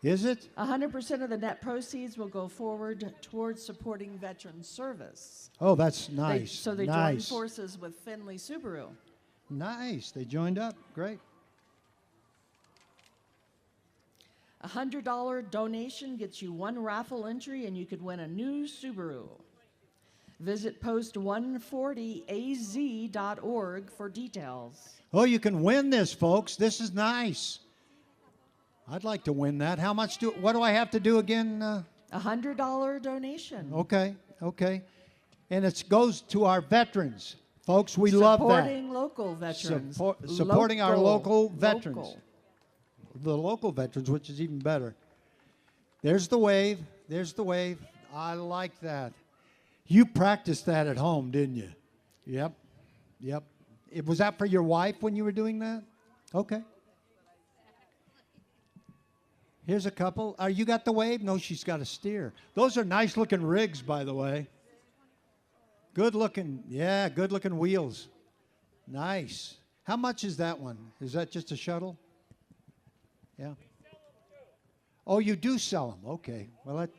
Is it? 100% of the net proceeds will go forward towards supporting veteran service. Oh, that's nice. So they joined nice. forces with Findlay Subaru. Nice. They joined up. Great. A $100 donation gets you one raffle entry and you could win a new Subaru. Visit post140az.org for details. Oh, you can win this, folks. This is nice. I'd like to win that. How much what do I have to do again? A $100 donation. Okay, okay. And it goes to our veterans. Folks, we love that. Supporting local veterans. Supporting our local veterans. Local. The local veterans, which is even better. There's the wave. There's the wave. I like that. You practiced that at home, didn't you? Yep. Yep. Was that for your wife when you were doing that? Okay. Here's a couple. You got the wave? No, she's got a steer. Those are nice looking rigs, by the way. Good looking, yeah, good looking wheels. Nice. How much is that one? Is that just a shuttle? Yeah. Oh, you do sell them. Okay. Well, I'd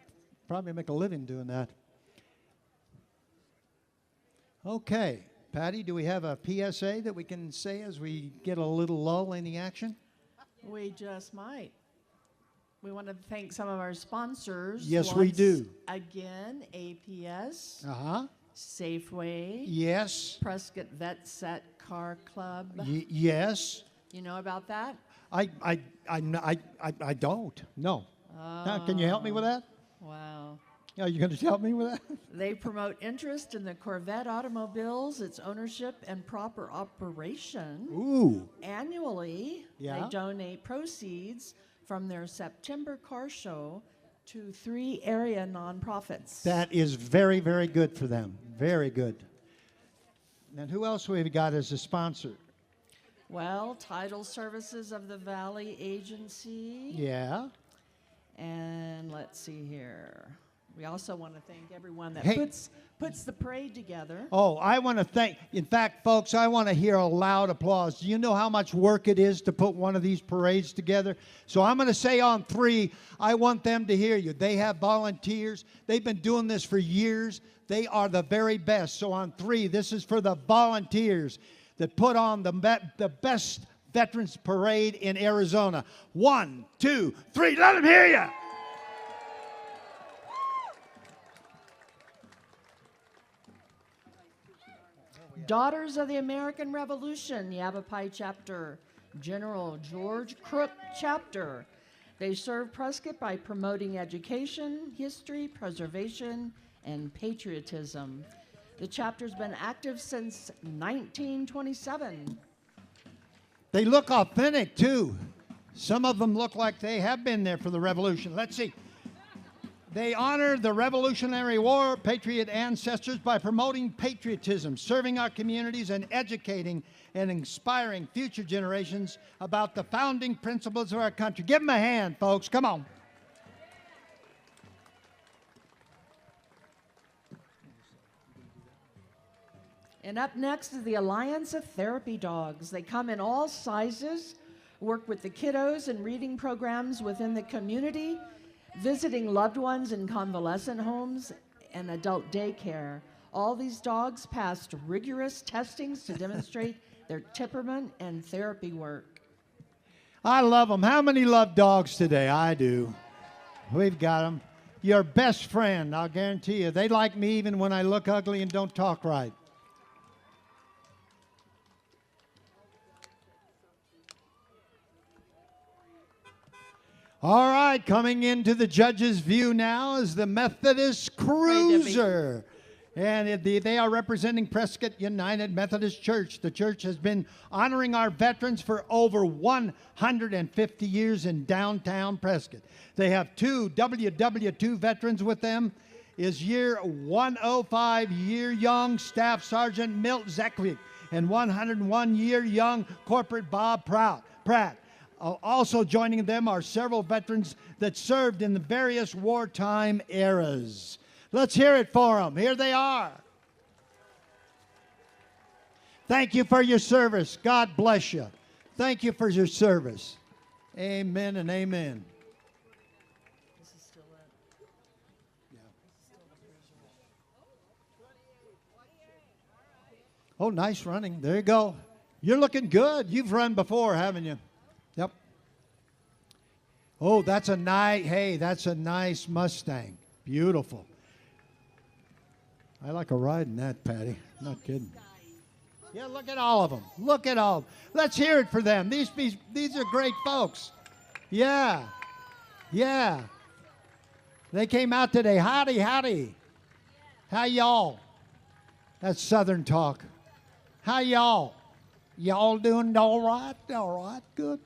probably make a living doing that. Okay. Patty, do we have a PSA that we can say as we get a little lull in the action? We just might. We want to thank some of our sponsors. Yes, we do. Again, APS, Uh-huh. Safeway, Yes. Prescott Vet Set Car Club. Yes. You know about that? I don't. No. Can you help me with that? Wow. Are you going to help me with that? They promote interest in the Corvette automobiles, its ownership, and proper operation. Ooh. Annually, Yeah. they donate proceeds from their September car show to 3 area nonprofits. That is very, very good for them. Very good. And who else we've got as a sponsor? Well, Title Services of the Valley Agency. Yeah. And let's see here. We also want to thank everyone that Hey. puts the parade together. Oh, I want to thank, in fact, folks, I want to hear a loud applause. Do you know how much work it is to put one of these parades together? So I'm going to say on 3, I want them to hear you. They have volunteers. They've been doing this for years. They are the very best. So on 3, this is for the volunteers that put on the best Veterans Parade in Arizona. 1, 2, 3, let them hear you. Daughters of the American Revolution, Yavapai Chapter, General George Crook Chapter. They serve Prescott by promoting education, history, preservation, and patriotism. The chapter's been active since 1927. They look authentic, too. Some of them look like they have been there for the revolution. Let's see. They honor the Revolutionary War patriot ancestors by promoting patriotism, serving our communities, and educating and inspiring future generations about the founding principles of our country. Give them a hand, folks. Come on. And up next is the Alliance of Therapy Dogs. They come in all sizes, work with the kiddos and reading programs within the community, visiting loved ones in convalescent homes and adult daycare. All these dogs passed rigorous testings to demonstrate their temperament and therapy work. I love them. How many love dogs today? I do. We've got them. Your best friend, I'll guarantee you. They like me even when I look ugly and don't talk right. All right, coming into the judge's view now is the Methodist Cruiser. And they are representing Prescott United Methodist Church. The church has been honoring our veterans for over 150 years in downtown Prescott. They have two WW2 veterans with them. Is year 105 year young Staff Sergeant Milt Zekwik and 101 year young Corporate Bob Pratt. Also joining them are several veterans that served in the various wartime eras. Let's hear it for them. Here they are. Thank you for your service. God bless you. Thank you for your service. Amen and amen. Oh, nice running. There you go. You're looking good. You've run before, haven't you? Yep. Oh, that's a nice Mustang. Beautiful. I like a ride in that, Patty. Not kidding. Yeah, look at all of them. Look at all. Let's hear it for them. These are great folks. Yeah. Yeah. They came out today. Howdy, howdy. How y'all? That's Southern talk. How y'all? Y'all doing all right? All right, good.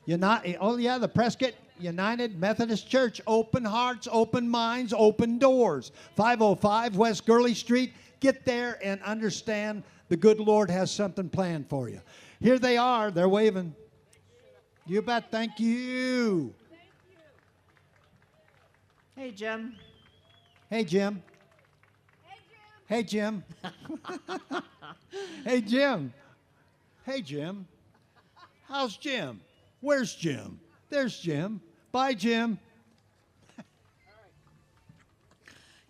The Prescott United Methodist Church. Open hearts, open minds, open doors. 505 West Gurley Street. Get there and understand the good Lord has something planned for you. Here they are. They're waving. You bet. Thank you. Hey, Jim. Hey, Jim. Hey, Jim. Hey, Jim. Hey, Jim. How's Jim? Where's Jim? There's Jim. Bye, Jim.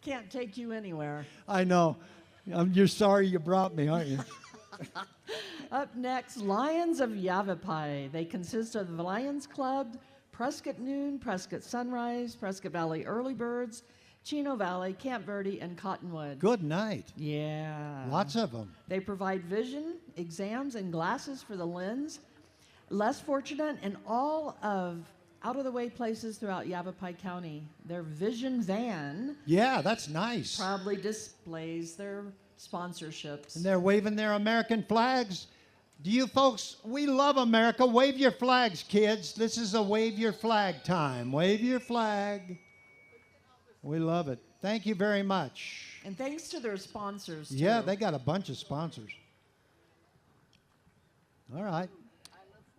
Can't take you anywhere. I know. You're sorry you brought me, aren't you? Up next, Lions of Yavapai. They consist of the Lions Club, Prescott Noon, Prescott Sunrise, Prescott Valley Early Birds, Chino Valley, Camp Verde, and Cottonwood. Good night. Yeah. Lots of them. They provide vision, exams, and glasses for the lens. Less fortunate in all of out-of-the-way places throughout Yavapai County. Their vision van Yeah, that's nice. proudly displays their sponsorships. And they're waving their American flags. Do you folks, we love America. Wave your flags, kids. This is a wave your flag time. Wave your flag. We love it. Thank you very much. And thanks to their sponsors, too. Yeah, they got a bunch of sponsors. All right.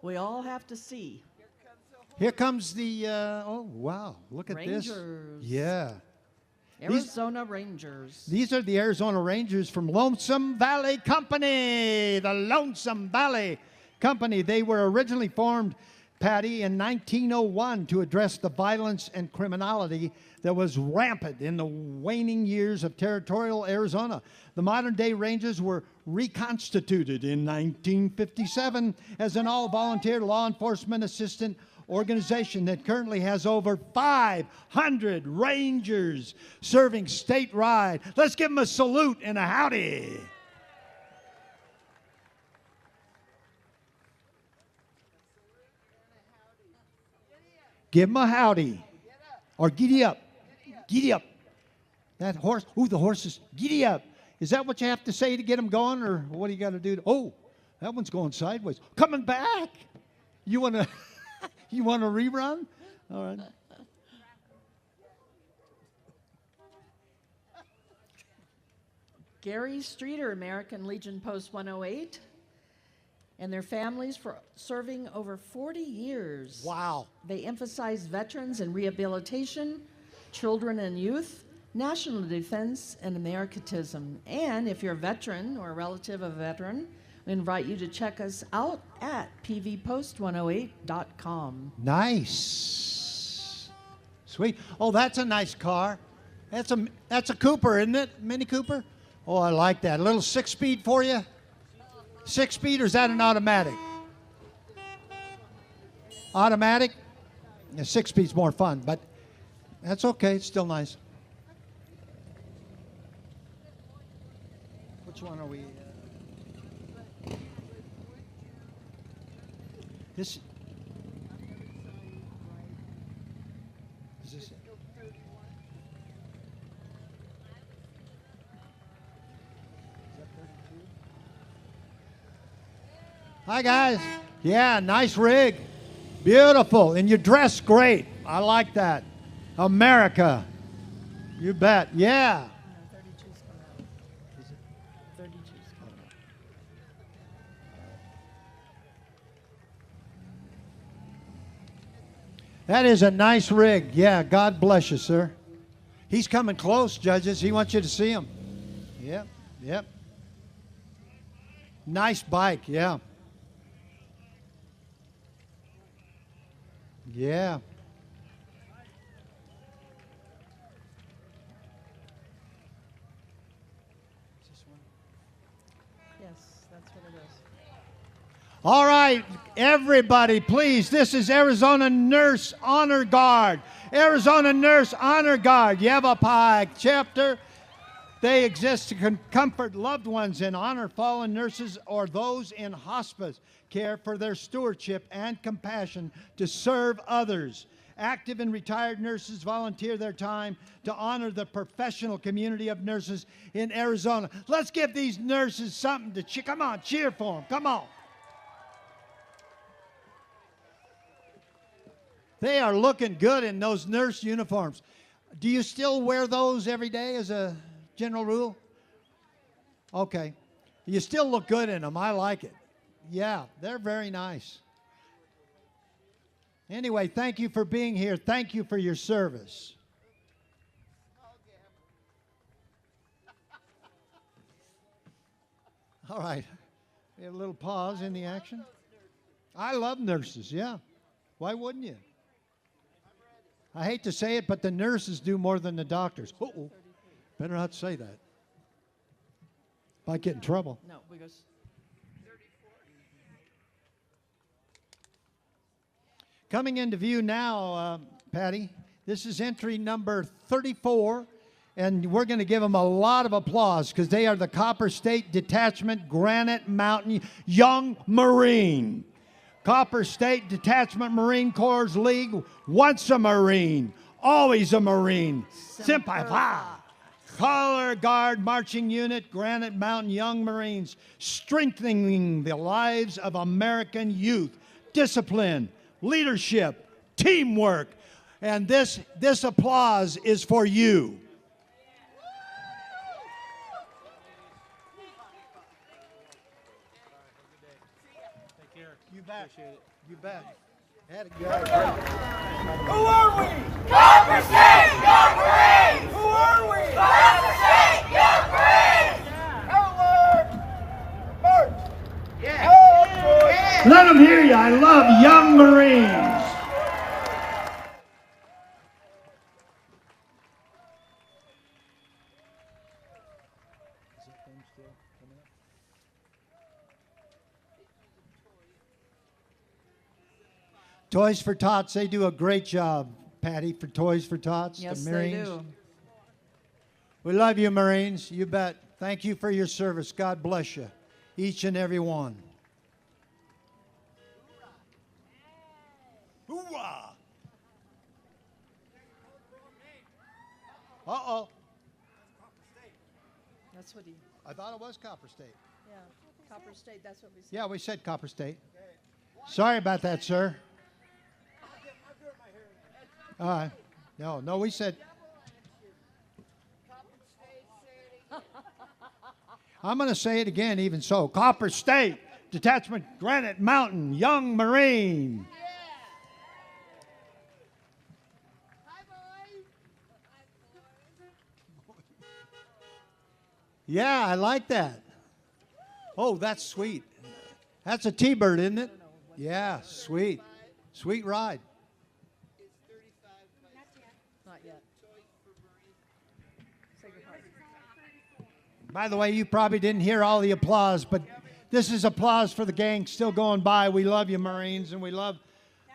We all have to see. Here comes the, oh, wow. Look at this. Rangers. Yeah. Arizona Rangers. These are the Arizona Rangers from Lonesome Valley Company. The Lonesome Valley Company. They were originally formed, Patty, in 1901 to address the violence and criminality that was rampant in the waning years of territorial Arizona. The modern-day Rangers were reconstituted in 1957 as an all-volunteer law enforcement assistant organization that currently has over 500 Rangers serving statewide. Let's give them a salute and a howdy. Give them a howdy. Or giddy up. Giddy up. That horse, ooh, the horses, giddy up. Is that what you have to say to get them going, or what do you got to do? Oh, that one's going sideways. Coming back. You want to you want to rerun? All right. Gary Streeter, American Legion Post 108, and their families for serving over 40 years. Wow. They emphasize veterans and rehabilitation, children and youth, national defense, and Americanism. And if you're a veteran or a relative of a veteran, we invite you to check us out at pvpost108.com. Nice. Sweet. Oh, that's a nice car. That's a Cooper, isn't it? Mini Cooper? Oh, I like that. A little 6-speed for you? 6-speed, or is that an automatic? Automatic? Yeah, 6-speed's more fun, but that's okay. It's still nice. Which one are we? This. Is this? Hi, guys. Yeah, nice rig. Beautiful. And you dress great. I like that. America. You bet. Yeah. 32's coming out. Is it? 32's coming out. That is a nice rig. Yeah, God bless you, sir. He's coming close, judges. He wants you to see him. Yep, yep. Nice bike, yeah. Yeah. Yes, that's what it is. All right, everybody, please. This is Arizona Nurse Honor Guard. Arizona Nurse Honor Guard, Yavapai chapter. They exist to comfort loved ones and honor fallen nurses or those in hospice care for their stewardship and compassion to serve others. Active and retired nurses volunteer their time to honor the professional community of nurses in Arizona. Let's give these nurses something to cheer. Come on, cheer for them. Come on. They are looking good in those nurse uniforms. Do you still wear those every day as a general rule? Okay. You still look good in them. I like it. Yeah, they're very nice. Anyway, thank you for being here. Thank you for your service. All right. We have a little pause in the action. I love nurses, yeah. Why wouldn't you? I hate to say it, but the nurses do more than the doctors. Uh-oh. Better not say that. Might get in trouble. No, because Coming into view now, Patty, this is entry number 34, and we're going to give them a lot of applause because they are the Copper State Detachment Granite Mountain Young Marine. Copper State Detachment Marine Corps League, once a Marine, always a Marine. Semper Fi. Color Guard Marching Unit, Granite Mountain Young Marines, strengthening the lives of American youth. Discipline, leadership, teamwork, and this applause is for you. Take care. You bet. Appreciate it. You bet. Had a good. Who are we? Copper State Young Marines! Who are we? Copper State Young Marines! Outward! March! Yeah! Let them hear you. I love Young Marines. Toys for Tots, they do a great job, Patty, for Toys for Tots. yes, the they Marines. do. We love you, Marines. You bet. Thank you for your service. God bless you, each and every one. Hoorah! Uh-oh. That's what he. I thought it was Copper State. Yeah, Copper State. That's what we said. Yeah, we said Copper State. Sorry about that, sir. All right. No, we said. I'm going to say it again, even so. Copper State, Detachment Granite Mountain, Young Marine. Yeah, I like that. Oh, that's sweet. That's a T-bird, isn't it? Yeah, sweet. Sweet ride. Not yet. By the way, you probably didn't hear all the applause, but this is applause for the gang still going by. We love you, Marines, and we love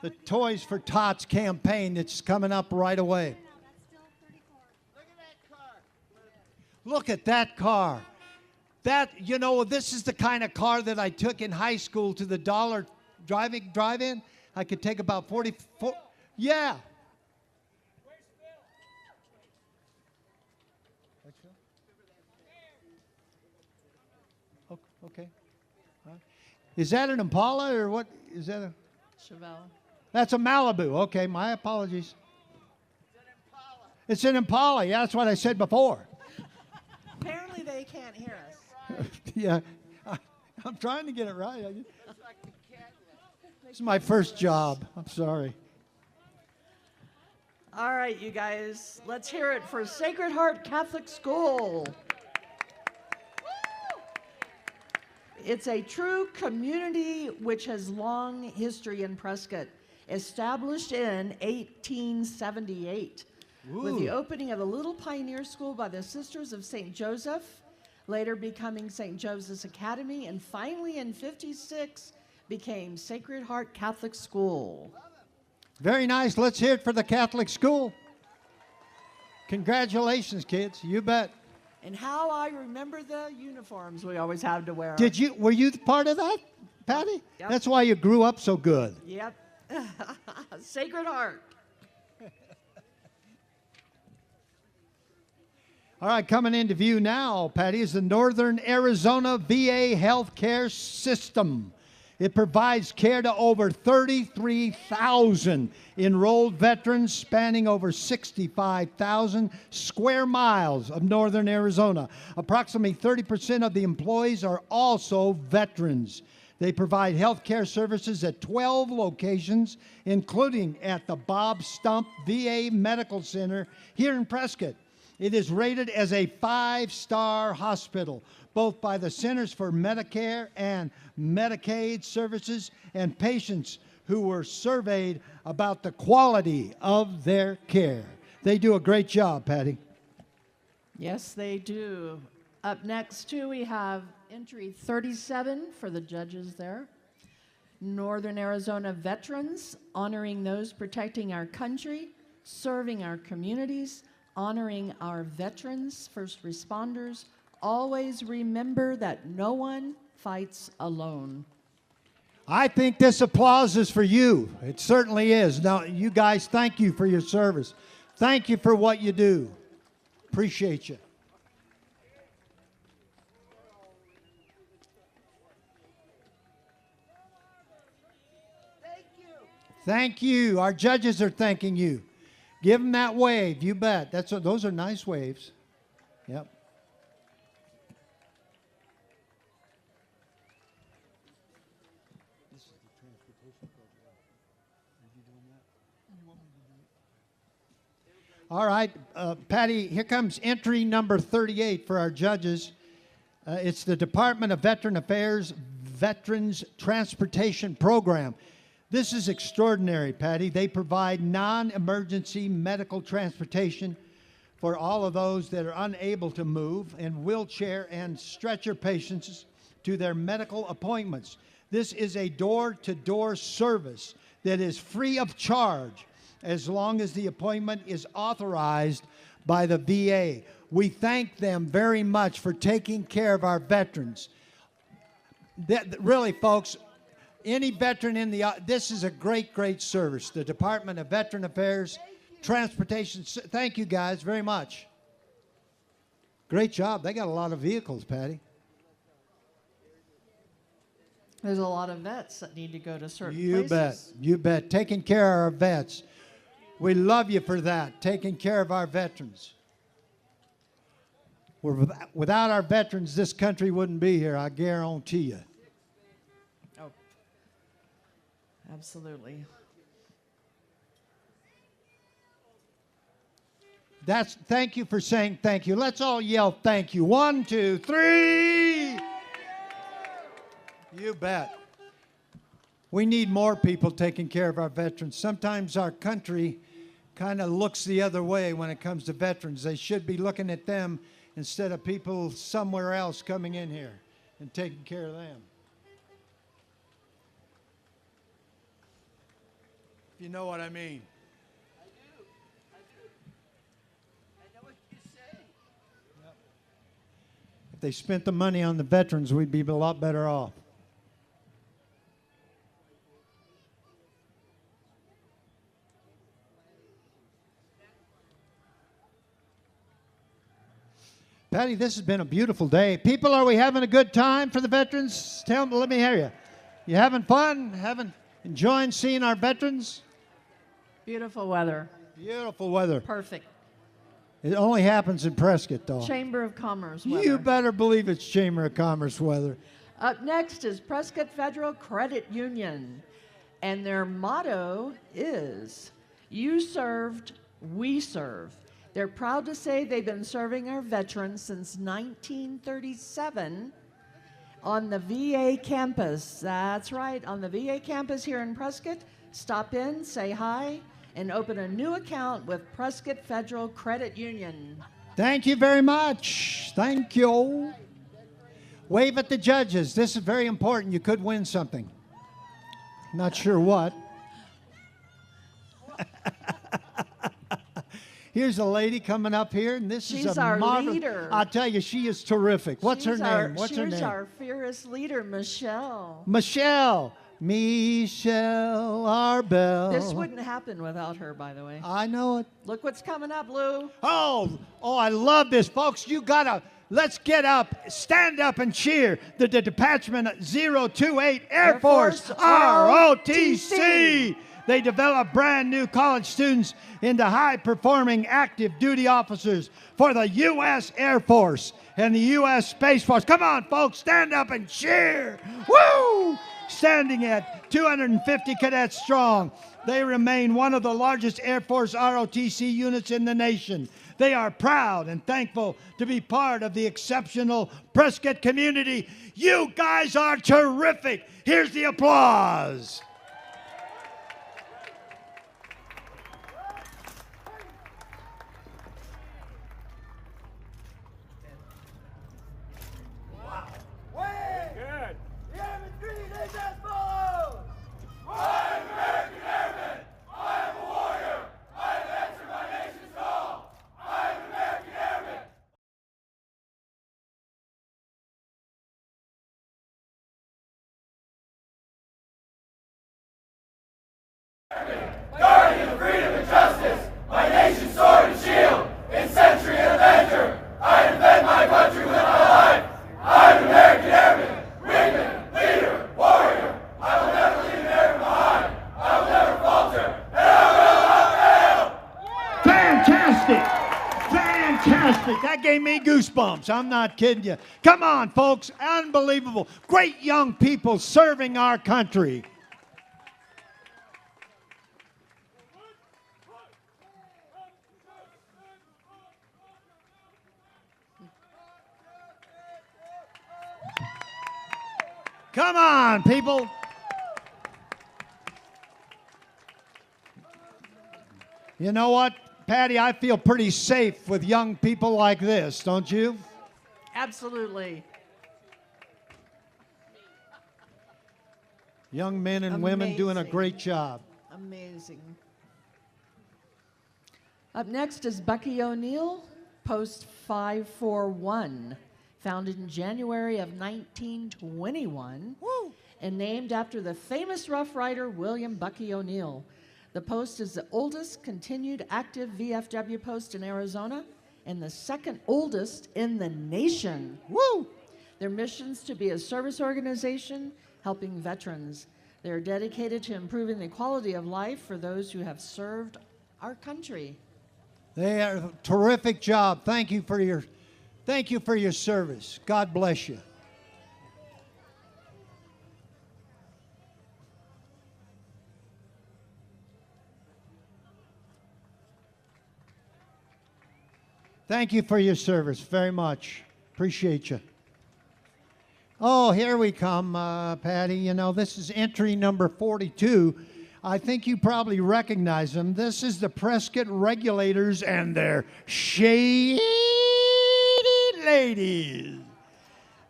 the Toys for Tots campaign that's coming up right away. Look at that car. That, you know, this is the kind of car that I took in high school to the Dollar drive-in. I could take about 44. Yeah. Okay. Is that an Impala or what? Is that a Chevelle. That's a Malibu. Okay, my apologies. It's an Impala. Yeah, that's what I said before. Apparently they can't hear us. Yeah, I'm trying to get it right. This is my first job. I'm sorry. All right, you guys, let's hear it for Sacred Heart Catholic School. It's a true community which has long history in Prescott, established in 1878 with the opening of the Little Pioneer School by the Sisters of St. Joseph, later becoming St. Joseph's Academy, and finally in 56 became Sacred Heart Catholic School. Very nice. Let's hear it for the Catholic school. Congratulations, kids. You bet. And how I remember the uniforms we always had to wear. Were you part of that, Patty? Yep. That's why you grew up so good. Yep. Sacred Heart. All right, coming into view now, Patty, is the Northern Arizona VA healthcare system. It provides care to over 33,000 enrolled veterans spanning over 65,000 square miles of northern Arizona. Approximately 30% of the employees are also veterans. They provide health care services at 12 locations, including at the Bob Stump VA Medical Center here in Prescott. It is rated as a 5-star hospital, both by the Centers for Medicare and Medicaid Services, and patients who were surveyed about the quality of their care. They do a great job, Patty. Yes, they do. Up next, too, we have entry 37 for the judges there. Northern Arizona veterans, honoring those protecting our country, serving our communities, honoring our veterans, first responders. Always remember that no one fights alone. I think this applause is for you. It certainly is. Now, you guys, thank you for your service. Thank you for what you do. Appreciate you. Thank you. Our judges are thanking you. Give them that wave. You bet. Those are nice waves. Yep. All right, Patty, here comes entry number 38 for our judges. It's the Department of Veteran Affairs Veterans Transportation Program. This is extraordinary, Patty. They provide non-emergency medical transportation for all of those that are unable to move and wheelchair and stretcher patients to their medical appointments. This is a door-to-door service that is free of charge as long as the appointment is authorized by the VA. We thank them very much for taking care of our veterans. Really, folks, any veteran in this is a great, great service. The Department of Veteran Affairs, Transportation. Thank you guys very much. Great job. They got a lot of vehicles, Patty. There's a lot of vets that need to go to certain You places. bet. You bet. Taking care of our vets. We love you for that. Taking care of our veterans. Without our veterans, this country wouldn't be here, I guarantee you. Oh, absolutely. Thank you for saying thank you. Let's all yell thank you. 1, 2, 3. You bet. We need more people taking care of our veterans. Sometimes our country kind of looks the other way when it comes to veterans. They should be looking at them instead of people somewhere else coming in here and taking care of them. If you know what I mean. If they spent the money on the veterans, we'd be a lot better off. Patty, this has been a beautiful day. People, are we having a good time for the veterans? Let me hear you. You having fun? Enjoying seeing our veterans? Beautiful weather. Beautiful weather. Perfect. It only happens in Prescott, though. Chamber of Commerce weather. You better believe it's Chamber of Commerce weather. Up next is Prescott Federal Credit Union, and their motto is, "You served, we serve." They're proud to say they've been serving our veterans since 1937 on the VA campus. That's right, on the VA campus here in Prescott. Stop in, say hi, and open a new account with Prescott Federal Credit Union. Thank you very much. Thank you. Wave at the judges. This is very important. You could win something. Not sure what. Here's a lady coming up here, and She's is a our marvelous leader. I'll tell you, she is terrific. What's her name? What's her name? She's our fearless leader, Michelle. Michelle Arbel. This wouldn't happen without her, by the way. I know it. Look what's coming up, Lou. Oh, I love this, folks. Let's get up, stand up and cheer. The Detachment 028 Air Force ROTC. They develop brand new college students into high-performing active duty officers for the U.S. Air Force and the U.S. Space Force. Come on, folks, stand up and cheer. Woo! Standing at 250 cadets strong, they remain one of the largest Air Force ROTC units in the nation. They are proud and thankful to be part of the exceptional Prescott community. You guys are terrific. Here's the applause. Guardian of freedom and justice, my nation's sword and shield, in century and avenger, I defend my country with my life. I'm an American airman, wingman, leader, warrior. I will never leave America behind. I will never falter, and I will not fail. Fantastic! Fantastic! That gave me goosebumps. I'm not kidding you. Come on, folks. Unbelievable. Great young people serving our country. Come on, people. You know what, Patty? I feel pretty safe with young people like this, don't you? Absolutely. Young men and women doing a Amazing. great job. Amazing. Up next is Bucky O'Neill, Post 541. Founded in January of 1921 and named after the famous Rough Rider William Bucky O'Neill. The post is the oldest continued active VFW post in Arizona and the second oldest in the nation. Woo! Their mission's to be a service organization helping veterans. They are dedicated to improving the quality of life for those who have served our country. They are a terrific job. Thank you for your Thank you for your service. God bless you. Thank you for your service very much. Appreciate you. Oh, here we come, Patty. You know, this is entry number 42. I think you probably recognize them. This is the Prescott Regulators and their shady ladies.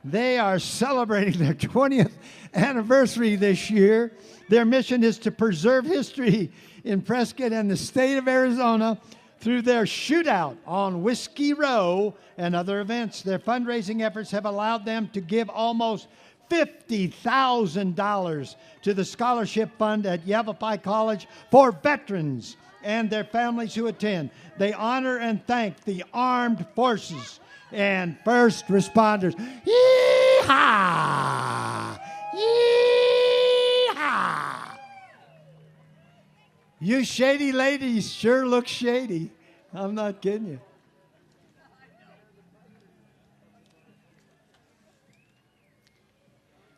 They are celebrating their 20th anniversary this year. Their mission is to preserve history in Prescott and the state of Arizona through their shootout on Whiskey Row and other events. Their fundraising efforts have allowed them to give almost $50,000 to the scholarship fund at Yavapai College for veterans and their families who attend. They honor and thank the armed forces and first responders. Yee-haw! Yee-haw! You shady ladies sure look shady. I'm not kidding you.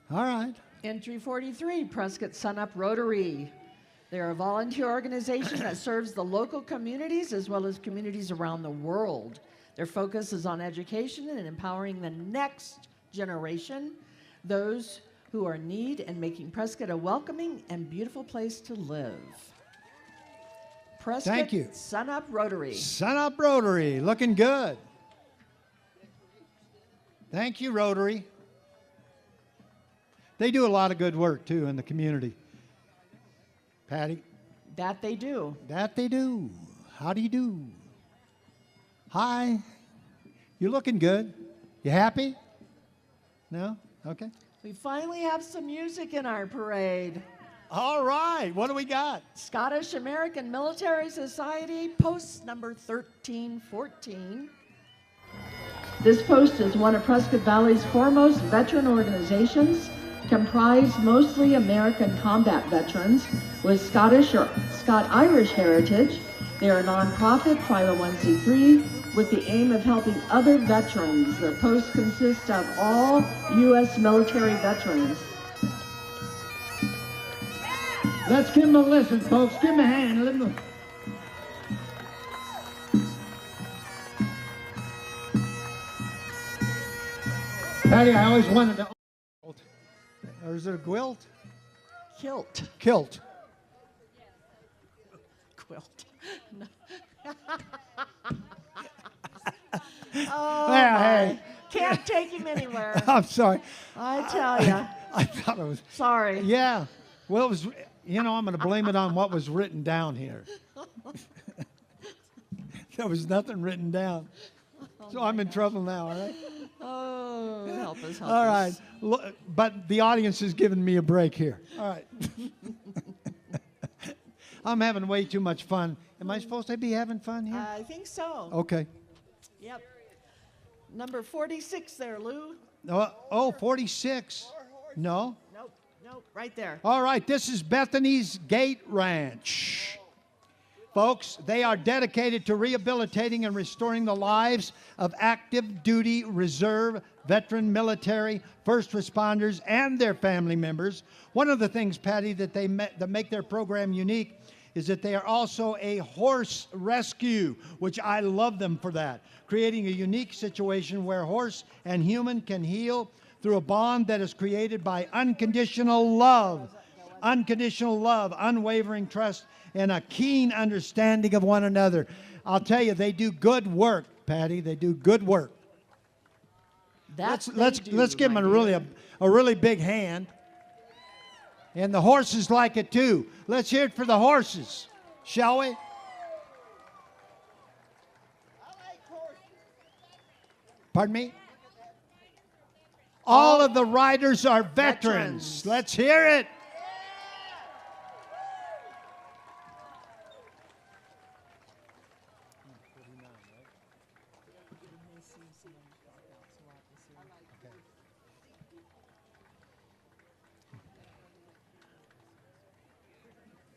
All right. Entry 43, Prescott Sunup Rotary. They're a volunteer organization that serves the local communities as well as communities around the world. Their focus is on education and empowering the next generation, those who are in need, and making Prescott a welcoming and beautiful place to live. Prescott Thank you. Sunup Rotary. Sunup Rotary, looking good. Thank you, Rotary. They do a lot of good work, too, in the community. Patty? That they do. That they do. How do you do? Hi. You looking good? You happy? No? Okay. We finally have some music in our parade. All right. What do we got? Scottish American Military Society, post number 1314. This post is one of Prescott Valley's foremost veteran organizations, comprised mostly American combat veterans with Scottish or Scot-Irish heritage. They are a nonprofit 501c3 with the aim of helping other veterans. Their post consists of all U.S. military veterans. Let's give them a listen, folks. Give them a hand. Let them... Patty, I always wanted to... Or is it a quilt? Kilt. Kilt. Quilt. No. Oh, Well, my. hey. Can't take him anywhere. I'm sorry. I tell you. I thought it was... Sorry. Yeah. Well, it was... You know, I'm going to blame it on what was written down here. There was nothing written down. So I'm in trouble now, all right? Oh, help us, help All us. right. But the audience is giving me a break here. All right. I'm having way too much fun. Am I supposed to be having fun here? I think so. Okay. Yep. Number 46 there, Lou. Oh, 46. No? Nope, nope, right there. All right, this is Bethany's Gate Ranch. Folks, they are dedicated to rehabilitating and restoring the lives of active duty, reserve, veteran, military, first responders, and their family members. One of the things, Patty, that that make their program unique is that they are also a horse rescue, which I love them for that, creating a unique situation where horse and human can heal through a bond that is created by unconditional love, unwavering trust, and a keen understanding of one another. I'll tell you, they do good work, Patty. They do good work. Let's give them a really big hand. And the horses like it too. Let's hear it for the horses, shall we? Pardon me? All of the riders are veterans. Let's hear it.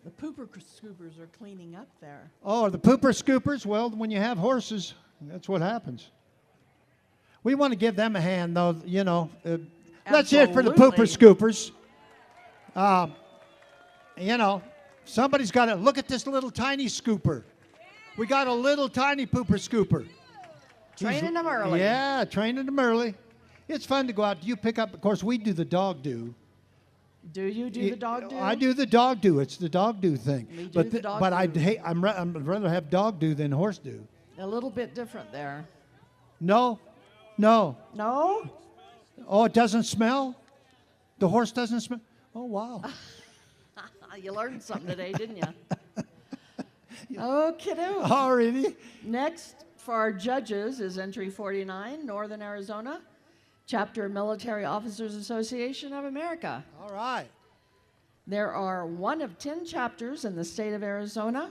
The pooper scoopers are cleaning up there. Oh, the pooper scoopers? Well, when you have horses, that's what happens. We want to give them a hand, though, you know. Let's hear it for the pooper Absolutely. scoopers. You know, somebody's got to look at this little tiny scooper. We got a little tiny pooper scooper. Training them early. Yeah, training them early. It's fun to go out. You pick up, of course, we do the dog do. Do you do the dog do? I do the dog do. It's the dog do thing. We do the dog do. I'd rather have dog do than horse do. A little bit different there. No. No? Oh, it doesn't smell? The horse doesn't smell? Oh, wow. You learned something today, didn't you? Okay. Oh, really? Next for our judges is entry 49, Northern Arizona, Chapter Military Officers Association of America. All right. There are 1 of 10 chapters in the state of Arizona,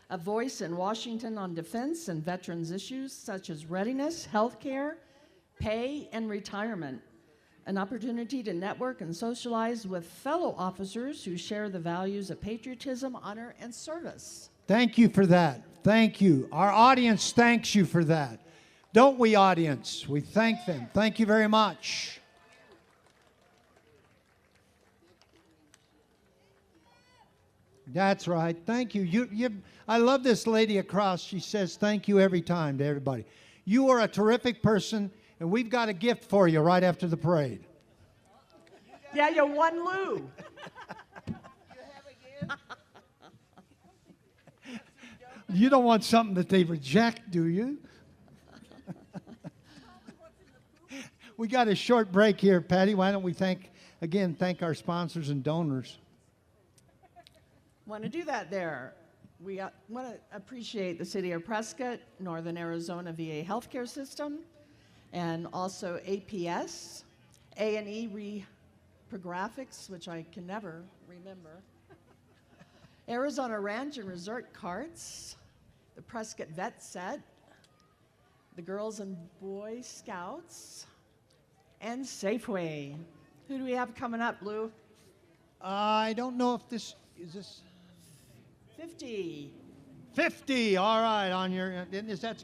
a voice in Washington on defense and veterans issues such as readiness, health care, pay, and retirement, an opportunity to network and socialize with fellow officers who share the values of patriotism, honor, and service. Thank you for that. Thank you. Our audience thanks you for that. Don't we, audience? We thank them. Thank you very much. That's right. Thank you. I love this lady across. She says thank you every time to everybody. You are a terrific person, and we've got a gift for you right after the parade. Yeah, you won Lou. You don't want something that they reject, do you? We got a short break here, Patty. Why don't we thank our sponsors and donors? Want to do that there. We want to appreciate the City of Prescott, Northern Arizona VA Healthcare System, and also APS, A&E Reprographics, which I can never remember, Arizona Ranch and Resort Carts, the Prescott Vet Set, the Girls and Boy Scouts, and Safeway. Who do we have coming up, Lou? I don't know if this is this 50. 50. All right, on your is that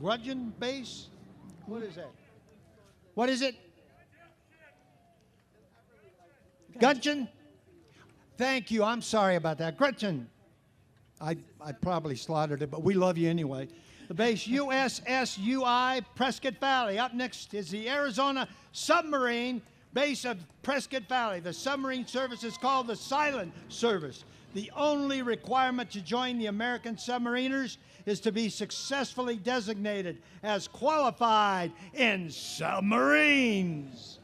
Grudgeon base? What is that? What is it? Gudgeon? Thank you. I'm sorry about that. Gretchen. I probably slaughtered it, but we love you anyway. The base USSUI Prescott Valley. Up next is the Arizona Submarine Base of Prescott Valley. The submarine service is called the Silent Service. The only requirement to join the American submariners is to be successfully designated as qualified in submarines.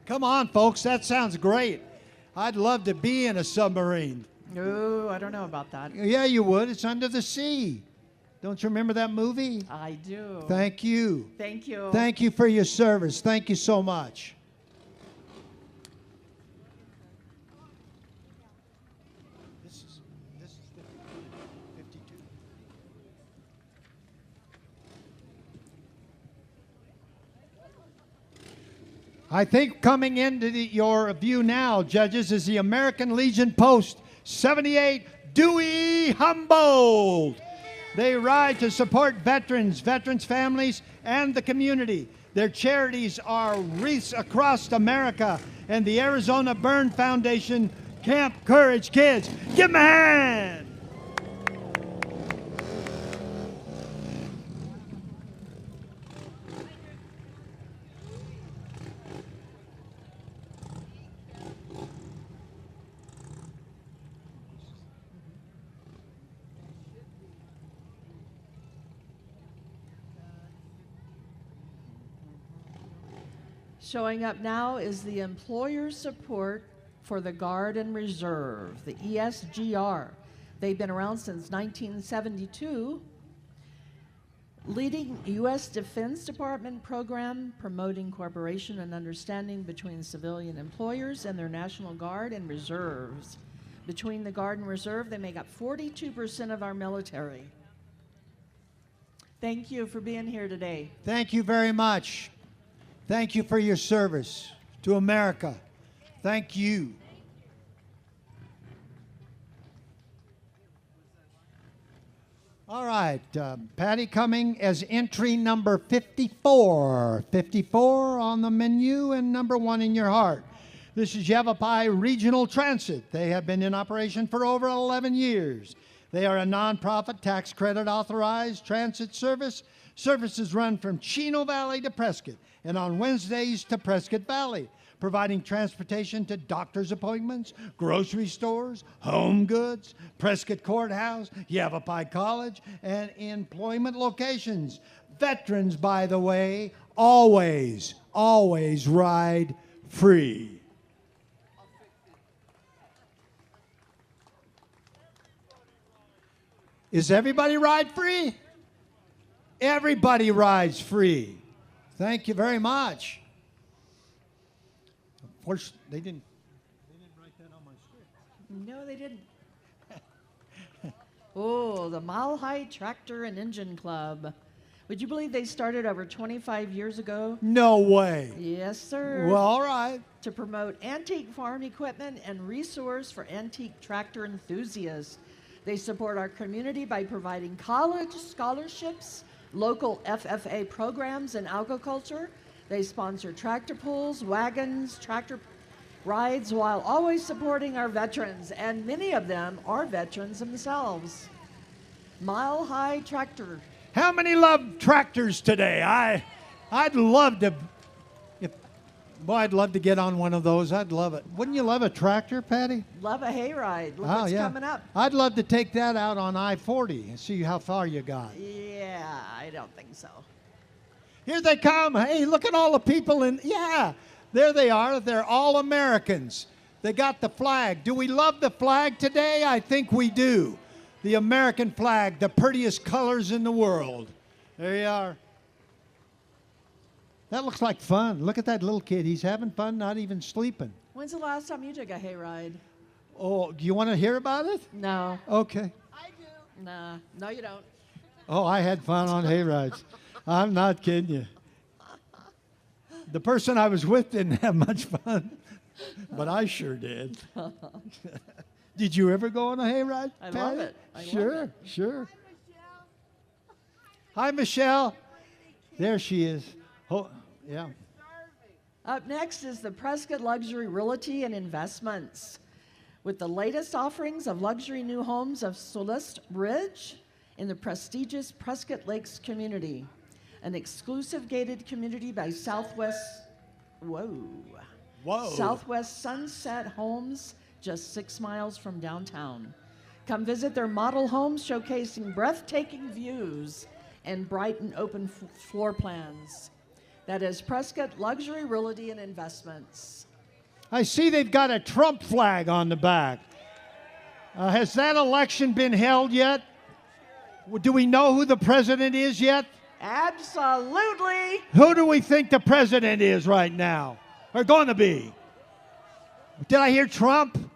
Come on, folks. That sounds great. I'd love to be in a submarine. Oh, I don't know about that. Yeah, you would. It's under the sea. Don't you remember that movie? I do. Thank you. Thank you. Thank you for your service. Thank you so much. This is 52. I think coming into your view now, judges, is the American Legion Post 78 Dewey Humboldt. They ride to support veterans, veterans' families, and the community. Their charities are Wreaths Across America and the Arizona Burn Foundation Camp Courage Kids. Give them a hand. Showing up now is the employer support for the Guard and Reserve, the ESGR. They've been around since 1972, leading U.S. Defense Department program promoting cooperation and understanding between civilian employers and their National Guard and Reserves. Between the Guard and Reserve, they make up 42% of our military. Thank you for being here today. Thank you very much. Thank you for your service to America. Thank you. All right, Patty coming as entry number 54. 54 on the menu and number 1 in your heart. This is Yavapai Regional Transit. They have been in operation for over 11 years. They are a nonprofit, tax credit authorized transit service. Services run from Chino Valley to Prescott and on Wednesdays to Prescott Valley, providing transportation to doctor's appointments, grocery stores, home goods, Prescott Courthouse, Yavapai College, and employment locations. Veterans, by the way, always ride free. Is everybody ride free? Everybody rides free. Thank you very much. Of course, they didn't write that on my script. No, they didn't. Oh, the Mile High Tractor and Engine Club. Would you believe they started over 25 years ago? No way. Yes, sir. Well, all right. To promote antique farm equipment and resource for antique tractor enthusiasts. They support our community by providing college scholarships, local FFA programs in agriculture. They sponsor tractor pulls, wagons, tractor rides, while always supporting our veterans, and many of them are veterans themselves. Mile High Tractor. How many love tractors today? I'd love to. I'd love to get on one of those. I'd love it. Wouldn't you love a tractor, Patty? Love a hayride. Look what's coming up. I'd love to take that out on I-40 and see how far you got. Yeah, I don't think so. Here they come. Hey, look at all the people there they are. They're all Americans. They got the flag. Do we love the flag today? I think we do. The American flag, the prettiest colors in the world. There you are. That looks like fun. Look at that little kid. He's having fun, not even sleeping. When's the last time you took a hayride? Oh, do you want to hear about it? No. Okay. I do. Nah. No, you don't. Oh, I had fun on hayrides. I'm not kidding you. The person I was with didn't have much fun, but I sure did. Did you ever go on a hayride, I Patty? love it. I sure, love it. Sure. Hi, Michelle. There she is. Oh, yeah. Up next is the Prescott Luxury Realty and Investments. With the latest offerings of luxury new homes of Solist Ridge in the prestigious Prescott Lakes community, an exclusive gated community by Southwest Sunset Homes, just 6 miles from downtown. Come visit their model homes showcasing breathtaking views and bright and open floor plans. That is Prescott Luxury Realty and Investments. I see they've got a Trump flag on the back. Has that election been held yet? Do we know who the president is yet? Absolutely. Who do we think the president is right now? Or going to be? Did I hear Trump?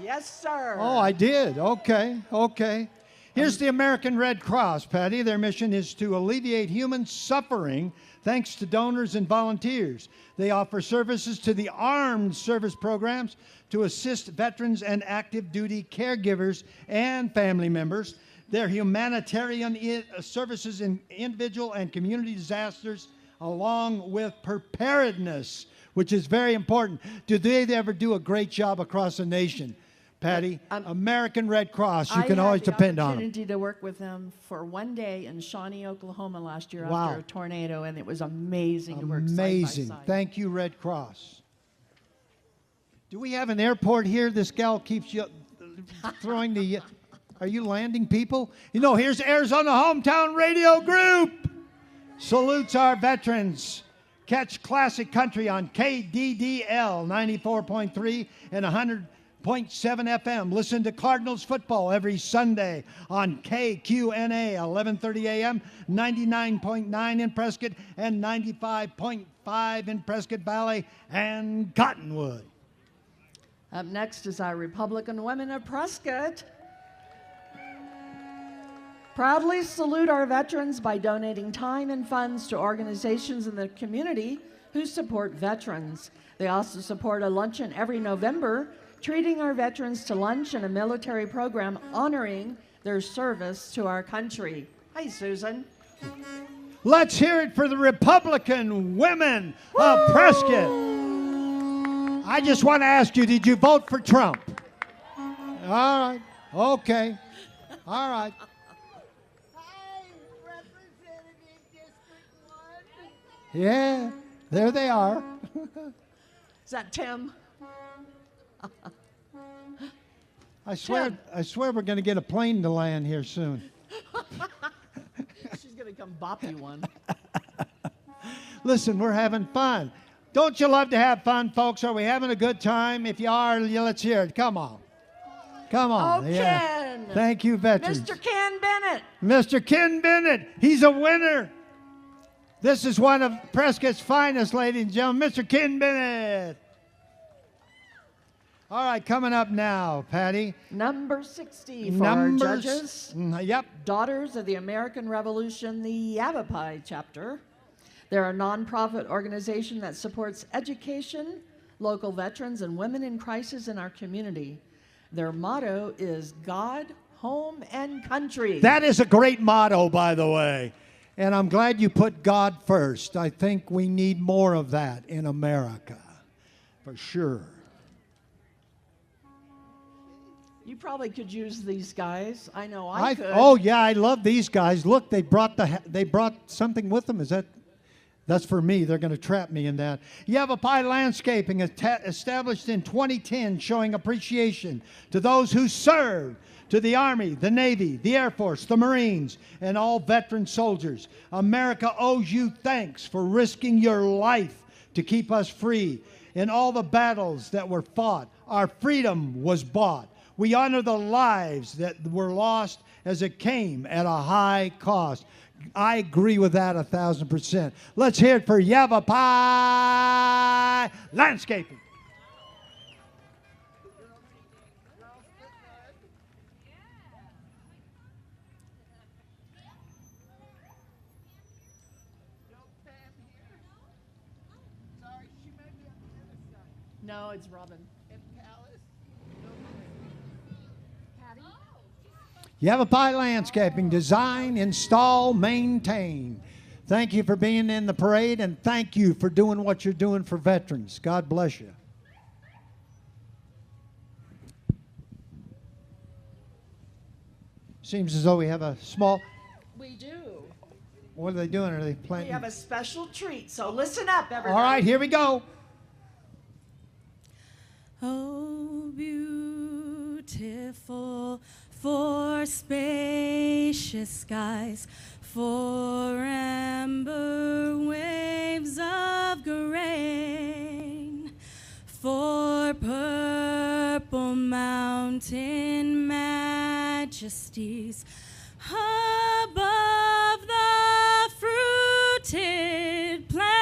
Yes, sir. Oh, I did. Okay. Here's the American Red Cross, Patty. Their mission is to alleviate human suffering thanks to donors and volunteers. They offer services to the armed service programs to assist veterans and active duty caregivers and family members. Their humanitarian services in individual and community disasters, along with preparedness, which is very important. Do they ever do a great job across the nation? Patty, American Red Cross, you can always depend on them. I had the opportunity to work with them for one day in Shawnee, Oklahoma last year after a tornado, and it was amazing to work side by side. Thank you, Red Cross. Do we have an airport here? This gal keeps throwing the... Are you landing people? You know, here's Arizona Hometown Radio Group. Salutes our veterans. Catch classic country on KDDL 94.3 and 100.7 FM. Listen to Cardinals football every Sunday on KQNA 11:30 a.m., 99.9 in Prescott and 95.5 in Prescott Valley and Cottonwood. Up next is our Republican Women of Prescott. Proudly salute our veterans by donating time and funds to organizations in the community who support veterans. They also support a luncheon every November, treating our veterans to lunch and a military program honoring their service to our country. Hi, Susan. Let's hear it for the Republican women of Prescott. I just want to ask you, did you vote for Trump? All right. Okay. All right. Hi, Representative District 1. Yeah, there they are. Is that Tim? I swear we're going to get a plane to land here soon. She's going to come bop you one. Listen, we're having fun. Don't you love to have fun, folks? Are we having a good time? If you are, let's hear it. Come on. Come on. Oh, Ken. Thank you, veterans. Mr. Ken Bennett. Mr. Ken Bennett. He's a winner. This is one of Prescott's finest, ladies and gentlemen. Mr. Ken Bennett. All right, coming up now, Patty. Number 60 for our judges. Yep. Daughters of the American Revolution, the Yavapai chapter. They're a nonprofit organization that supports education, local veterans, and women in crisis in our community. Their motto is God, home, and country. That is a great motto, by the way. And I'm glad you put God first. I think we need more of that in America, for sure. You probably could use these guys. I know I could. Oh yeah, I love these guys. Look, they brought something with them. That's for me. They're going to trap me in that. Yavapai Landscaping, established in 2010, showing appreciation to those who served, to the Army, the Navy, the Air Force, the Marines, and all veteran soldiers. America owes you thanks for risking your life to keep us free. In all the battles that were fought, our freedom was bought. We honor the lives that were lost as it came at a high cost. I agree with that 1,000%. Let's hear it for Yavapai Landscaping. No, it's Robin. Yavapai Landscaping, design, install, maintain. Thank you for being in the parade, and thank you for doing what you're doing for veterans. God bless you. Seems as though we have a small... We do. What are they doing? Are they playing? We have a special treat, so listen up, everybody. All right, here we go. Oh, beautiful for spacious skies, for amber waves of grain, for purple mountain majesties above the fruited plains.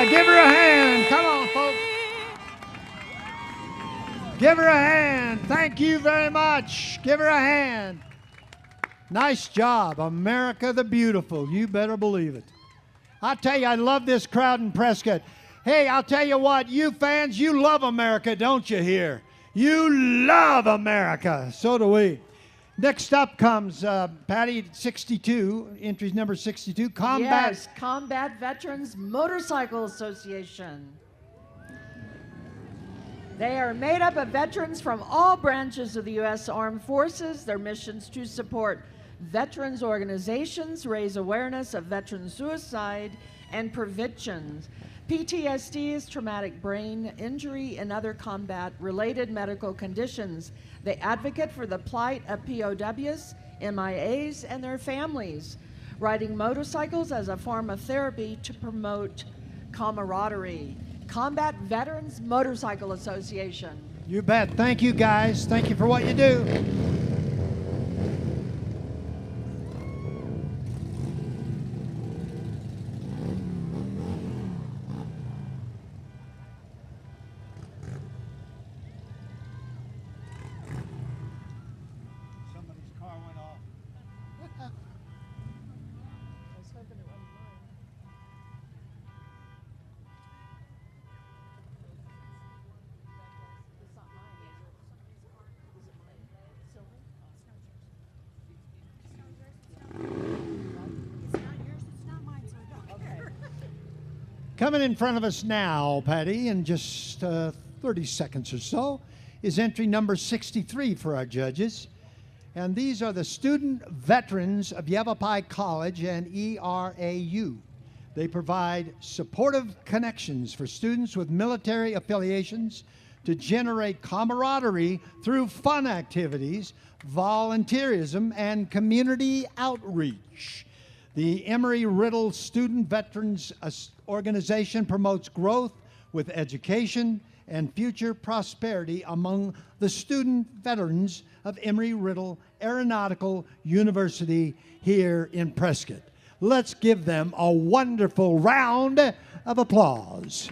Give her a hand. Come on, folks. Give her a hand. Thank you very much. Give her a hand. Nice job. America the Beautiful. You better believe it. I tell you, I love this crowd in Prescott. Hey, I'll tell you what, you fans, you love America, don't you here? You love America. So do we. Next up comes Patty, 62, entries number 62, Combat. Yes, Combat Veterans Motorcycle Association. They are made up of veterans from all branches of the U.S. Armed Forces. Their missions to support veterans organizations, raise awareness of veteran suicide, and prevention. PTSD is traumatic brain injury and other combat-related medical conditions. They advocate for the plight of POWs, MIAs, and their families, riding motorcycles as a form of therapy to promote camaraderie, Combat Veterans Motorcycle Association. You bet. Thank you, guys. Thank you for what you do. Somebody's car went off. Coming in front of us now, Patty, in just 30 seconds or so, is entry number 63 for our judges. And these are the student veterans of Yavapai College and ERAU. They provide supportive connections for students with military affiliations to generate camaraderie through fun activities, volunteerism, and community outreach. The Emory-Riddle Student Veterans Organization promotes growth with education and future prosperity among the student veterans of Emory-Riddle Aeronautical University here in Prescott. Let's give them a wonderful round of applause.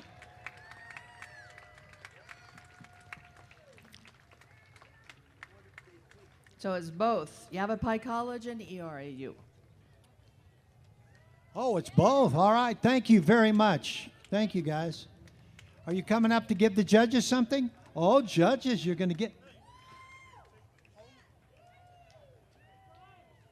So it's both Yavapai College and ERAU. Oh, it's both. All right. Thank you very much. Thank you, guys. Are you coming up to give the judges something? Oh, judges, you're going to get...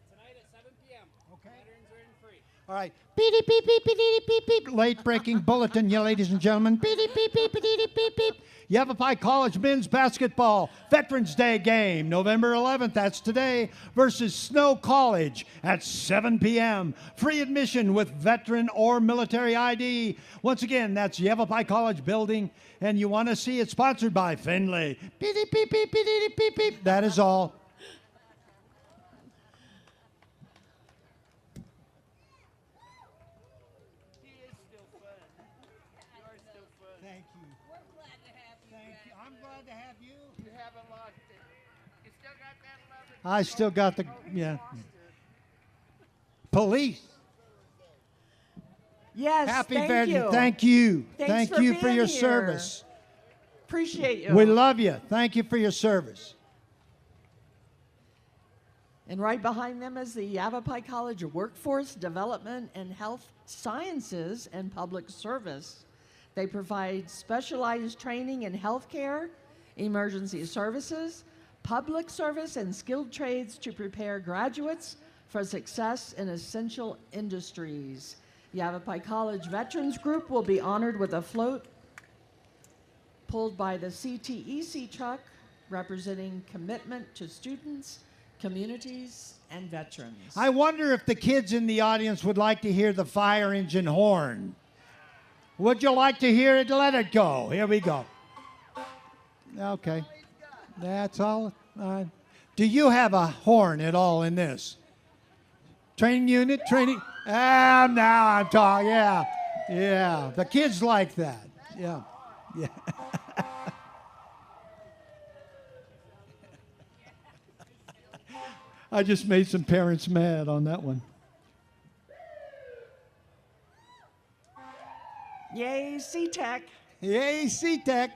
Tonight at 7 p.m. Okay. Veterans are in free. All right. Beep, beep, beep, beep, beep, beep, beep. Late breaking bulletin, you ladies and gentlemen. Beep, beep, beep, beep, beep, beep, beep. Yavapai College men's basketball Veterans Day game, November 11th, that's today, versus Snow College at 7 p.m. Free admission with veteran or military ID. Once again, that's Yavapai College building, and you want to see it sponsored by Finley. Beep, beep, beep, beep, beep, beep, beep. That is all. Thank you. We're glad to have you. Thank you. I'm glad to have you. You haven't lost it. You still got that love. I still got the, yeah. Police. Yes, Happy thank Veterans. you. Thank you. Thanks Thank for you for being your here. service. Appreciate you. We love you. Thank you for your service. And right behind them is the Yavapai College Workforce Development and Health Sciences and Public Service. They provide specialized training in healthcare, emergency services, public service, and skilled trades to prepare graduates for success in essential industries. Yavapai College Veterans Group will be honored with a float pulled by the CTEC truck representing commitment to students, communities, and veterans. I wonder if the kids in the audience would like to hear the fire engine horn. Would you like to hear it? Let it go. Here we go. Okay. That's all. Do you have a horn at all in this? Training unit? Training? Now I'm talking. Yeah. Yeah. The kids like that. Yeah. Yeah. I just made some parents mad on that one. Yay, C-Tech. Yay, C-Tech.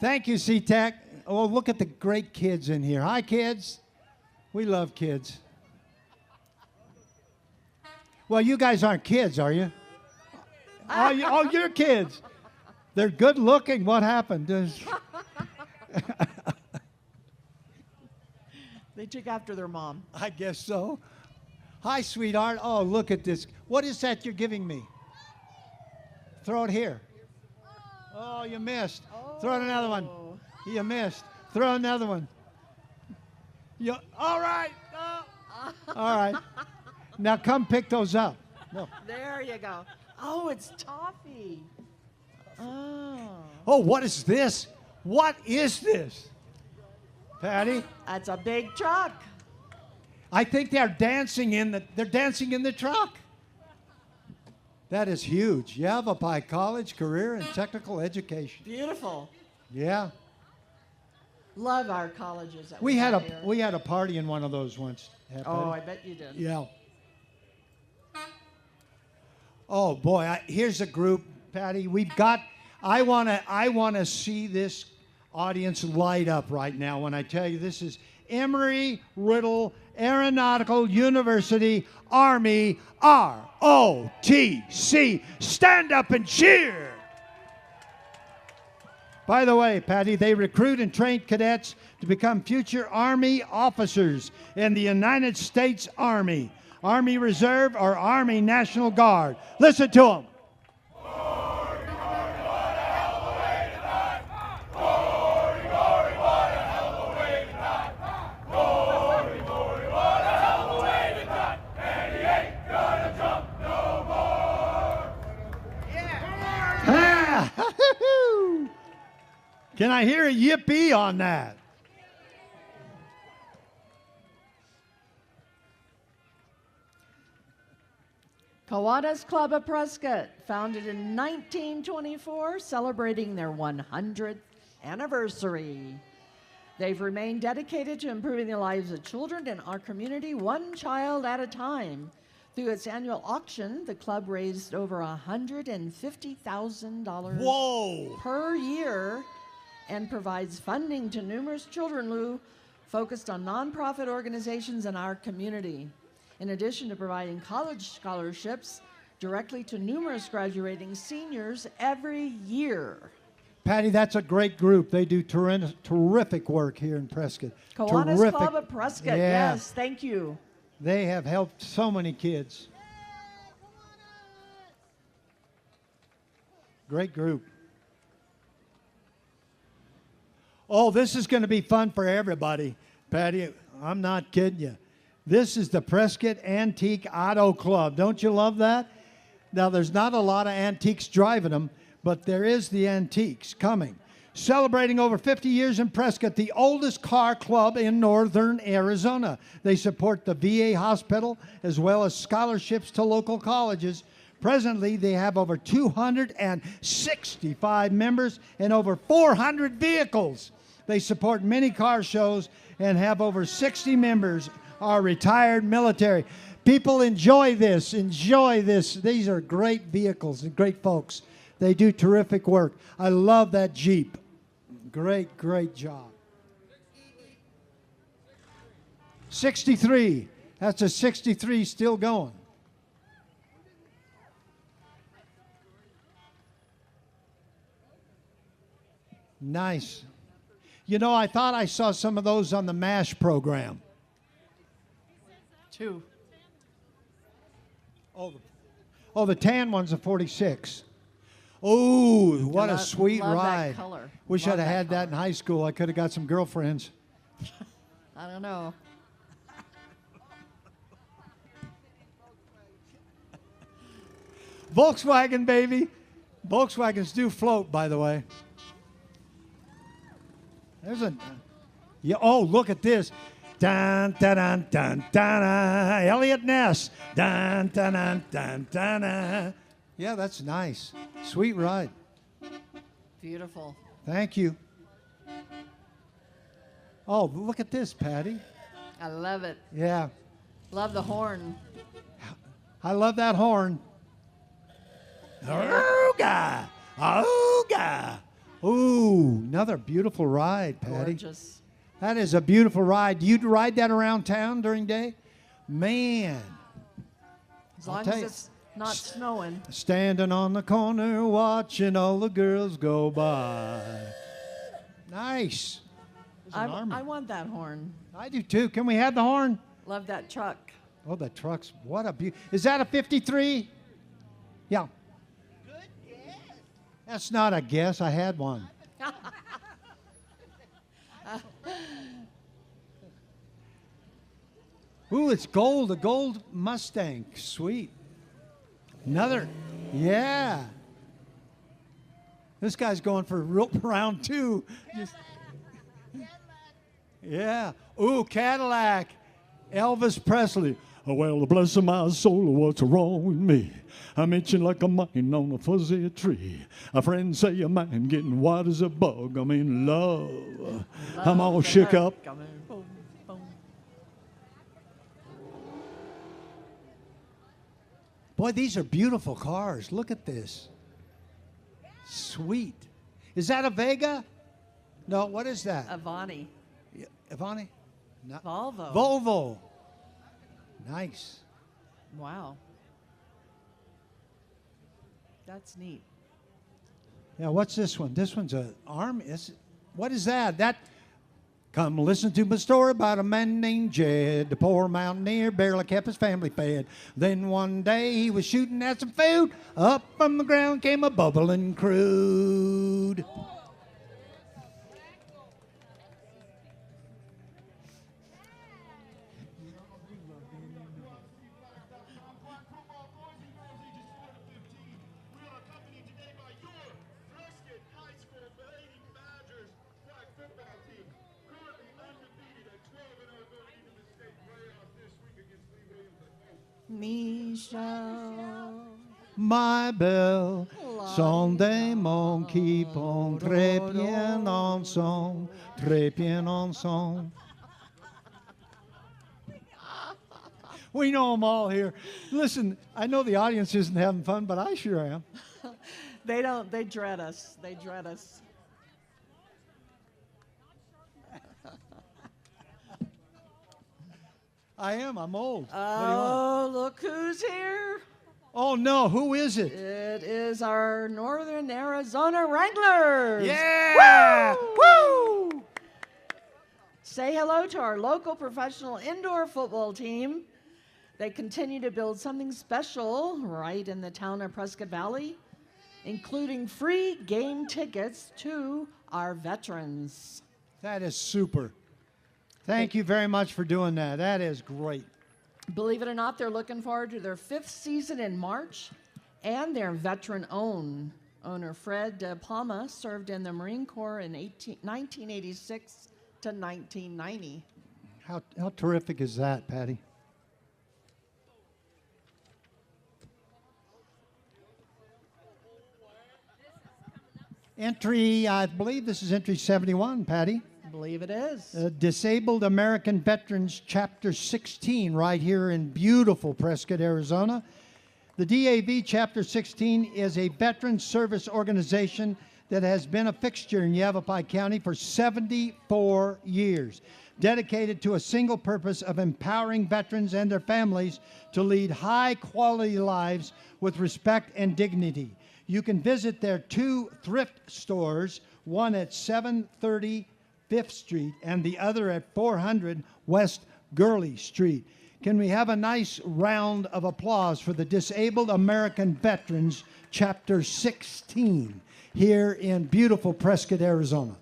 Thank you, C-Tech. Oh, look at the great kids in here. Hi, kids. We love kids. Well, you guys aren't kids, are you? Oh, you're kids. They're good looking. What happened? They took after their mom. I guess so. Hi, sweetheart. Oh, look at this. What is that you're giving me? Throw it here. Oh, you missed. Throw another one. You missed. Throw another one. All right. All right. Now come pick those up. No. There you go. Oh, it's toffee. Oh. Oh, what is this? What is this? Patty? That's a big truck. I think they're dancing in the truck. That is huge. Yavapai College, career and technical education. Beautiful. Yeah. Love our colleges that We had have here. a party in one of those once. Oh, I bet you did. Yeah. Oh boy, here's a group, Patty. I wanna see this audience light up right now when I tell you this is Emory-Riddle Aeronautical University Army ROTC. Stand up and cheer. By the way, Patty, they recruit and train cadets to become future Army officers in the United States Army, Army Reserve, or Army National Guard. Listen to them. Can I hear a yippee on that? Kiwanis Club of Prescott, founded in 1924, celebrating their 100th anniversary. They've remained dedicated to improving the lives of children in our community, one child at a time. Through its annual auction, the club raised over $150,000 per year and provides funding to numerous children who focused on nonprofit organizations in our community. In addition to providing college scholarships directly to numerous graduating seniors every year. Patty, that's a great group. They do terrific work here in Prescott. Kiwanis Club of Prescott, Yeah. yes, thank you. They have helped so many kids. Great group. Oh, this is going to be fun for everybody, Patty. I'm not kidding you. This is the Prescott Antique Auto Club. Don't you love that? Now, there's not a lot of antiques driving them, but there is the antiques coming. Celebrating over 50 years in Prescott, the oldest car club in northern Arizona. They support the VA hospital as well as scholarships to local colleges. Presently, they have over 265 members and over 400 vehicles. They support many car shows and have over 60 members are retired military. People enjoy this, enjoy this. These are great vehicles and great folks. They do terrific work. I love that Jeep. Great, great job. 63. That's a 63 still going. Nice. You know, I thought I saw some of those on the MASH program. 2. Oh, the tan one's a 46. Oh, what a sweet love ride. That color. Wish Love I'd have that had that in color. high school. I could have got some girlfriends. I don't know. Volkswagen, baby. Volkswagens do float, by the way. There's a... Yeah, oh, look at this. Dun, dun, dun, dun, dun, Elliot Ness. Dun, dun, dun, dun, dun. Yeah, that's nice. Sweet ride. Beautiful. Thank you. Oh, look at this, Patty. I love it. Yeah. Love the horn. I love that horn. Ooga! Ooga! Ooh, another beautiful ride, Patty. Gorgeous. That is a beautiful ride. Do you ride that around town during day? Man. As long as it's not snowing. Standing on the corner, watching all the girls go by. Nice. I want that horn. I do too. Can we have the horn? Love that truck. Oh, the trucks. What a beauty. Is that a 53? Yeah. Good guess. That's not a guess. I had one. Ooh, it's gold. A gold Mustang. Sweet. Another. Yeah. This guy's going for round 2. Yeah. Ooh, Cadillac. Elvis Presley. Well, bless my soul, what's wrong with me? I'm itching like a mine on a fuzzy tree. A friend say a man getting white as a bug. I'm in love. I'm all shook up. Boy, these are beautiful cars. Look at this. Sweet. Is that a Vega? No, what is that? Avani. Avani? No. Volvo. Volvo. Nice. Wow. That's neat. Yeah, what's this one? This one's an arm. What is that? Come listen to my story about a man named Jed. The poor mountaineer barely kept his family fed. Then one day he was shooting at some food. Up from the ground came a bubbling crude. Michelle. My belle, son démon qui pont très bien ensemble, très bien ensemble. We know them all here. Listen, I know the audience isn't having fun, but I sure am. They don't, they dread us. They dread us. I am, I'm old. Oh, look who's here. Oh no, who is it? It is our Northern Arizona Wranglers. Yeah! Woo! Say hello to our local professional indoor football team. They continue to build something special right in the town of Prescott Valley, including free game tickets to our veterans. That is super. Thank you very much for doing that. That is great. Believe it or not, they're looking forward to their 5th season in March, and their veteran-owned owner, Fred Palma, served in the Marine Corps in 1986 to 1990. How terrific is that, Patty? Entry, I believe this is entry 71, Patty. I believe it is. Disabled American Veterans Chapter 16, right here in beautiful Prescott, Arizona. The DAV Chapter 16 is a veteran service organization that has been a fixture in Yavapai County for 74 years, dedicated to a single purpose of empowering veterans and their families to lead high-quality lives with respect and dignity. You can visit their 2 thrift stores, one at 730 5th Street and the other at 400 West Gurley Street. Can we have a nice round of applause for the Disabled American Veterans Chapter 16 here in beautiful Prescott, Arizona?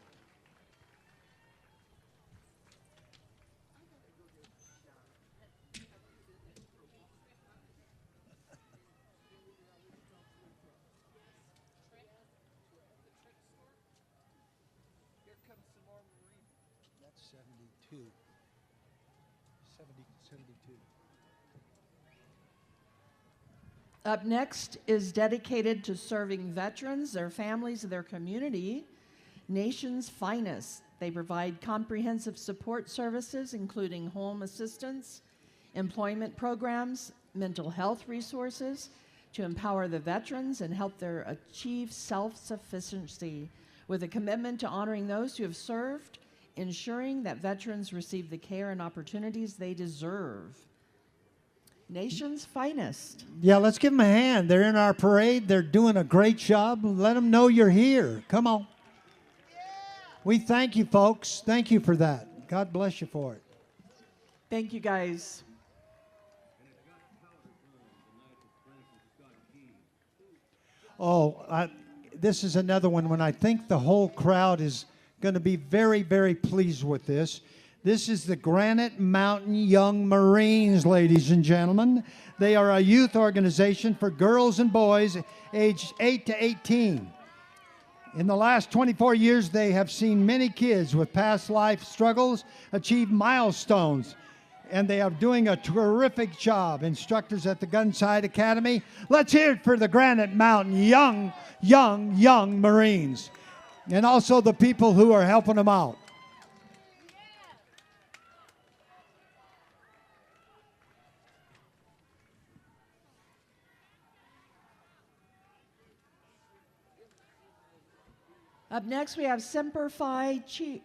That's 72. 72. Up next is dedicated to serving veterans, their families, and their community, Nation's Finest. They provide comprehensive support services, including home assistance, employment programs, mental health resources, to empower the veterans and help them achieve self-sufficiency, with a commitment to honoring those who have served, ensuring that veterans receive the care and opportunities they deserve. Nation's Finest. Yeah, let's give them a hand. They're in our parade. They're doing a great job. Let them know you're here. Come on. We thank you, folks. Thank you for that. God bless you for it. Thank you, guys. Oh, this is another one when I think the whole crowd is going to be very, very pleased with this. This is the Granite Mountain Young Marines, ladies and gentlemen. They are a youth organization for girls and boys aged 8 to 18. In the last 24 years, they have seen many kids with past life struggles achieve milestones and they are doing a terrific job. Instructors at the Gunside Academy. Let's hear it for the Granite Mountain young Marines, and also the people who are helping them out. Up next, we have Semper Fi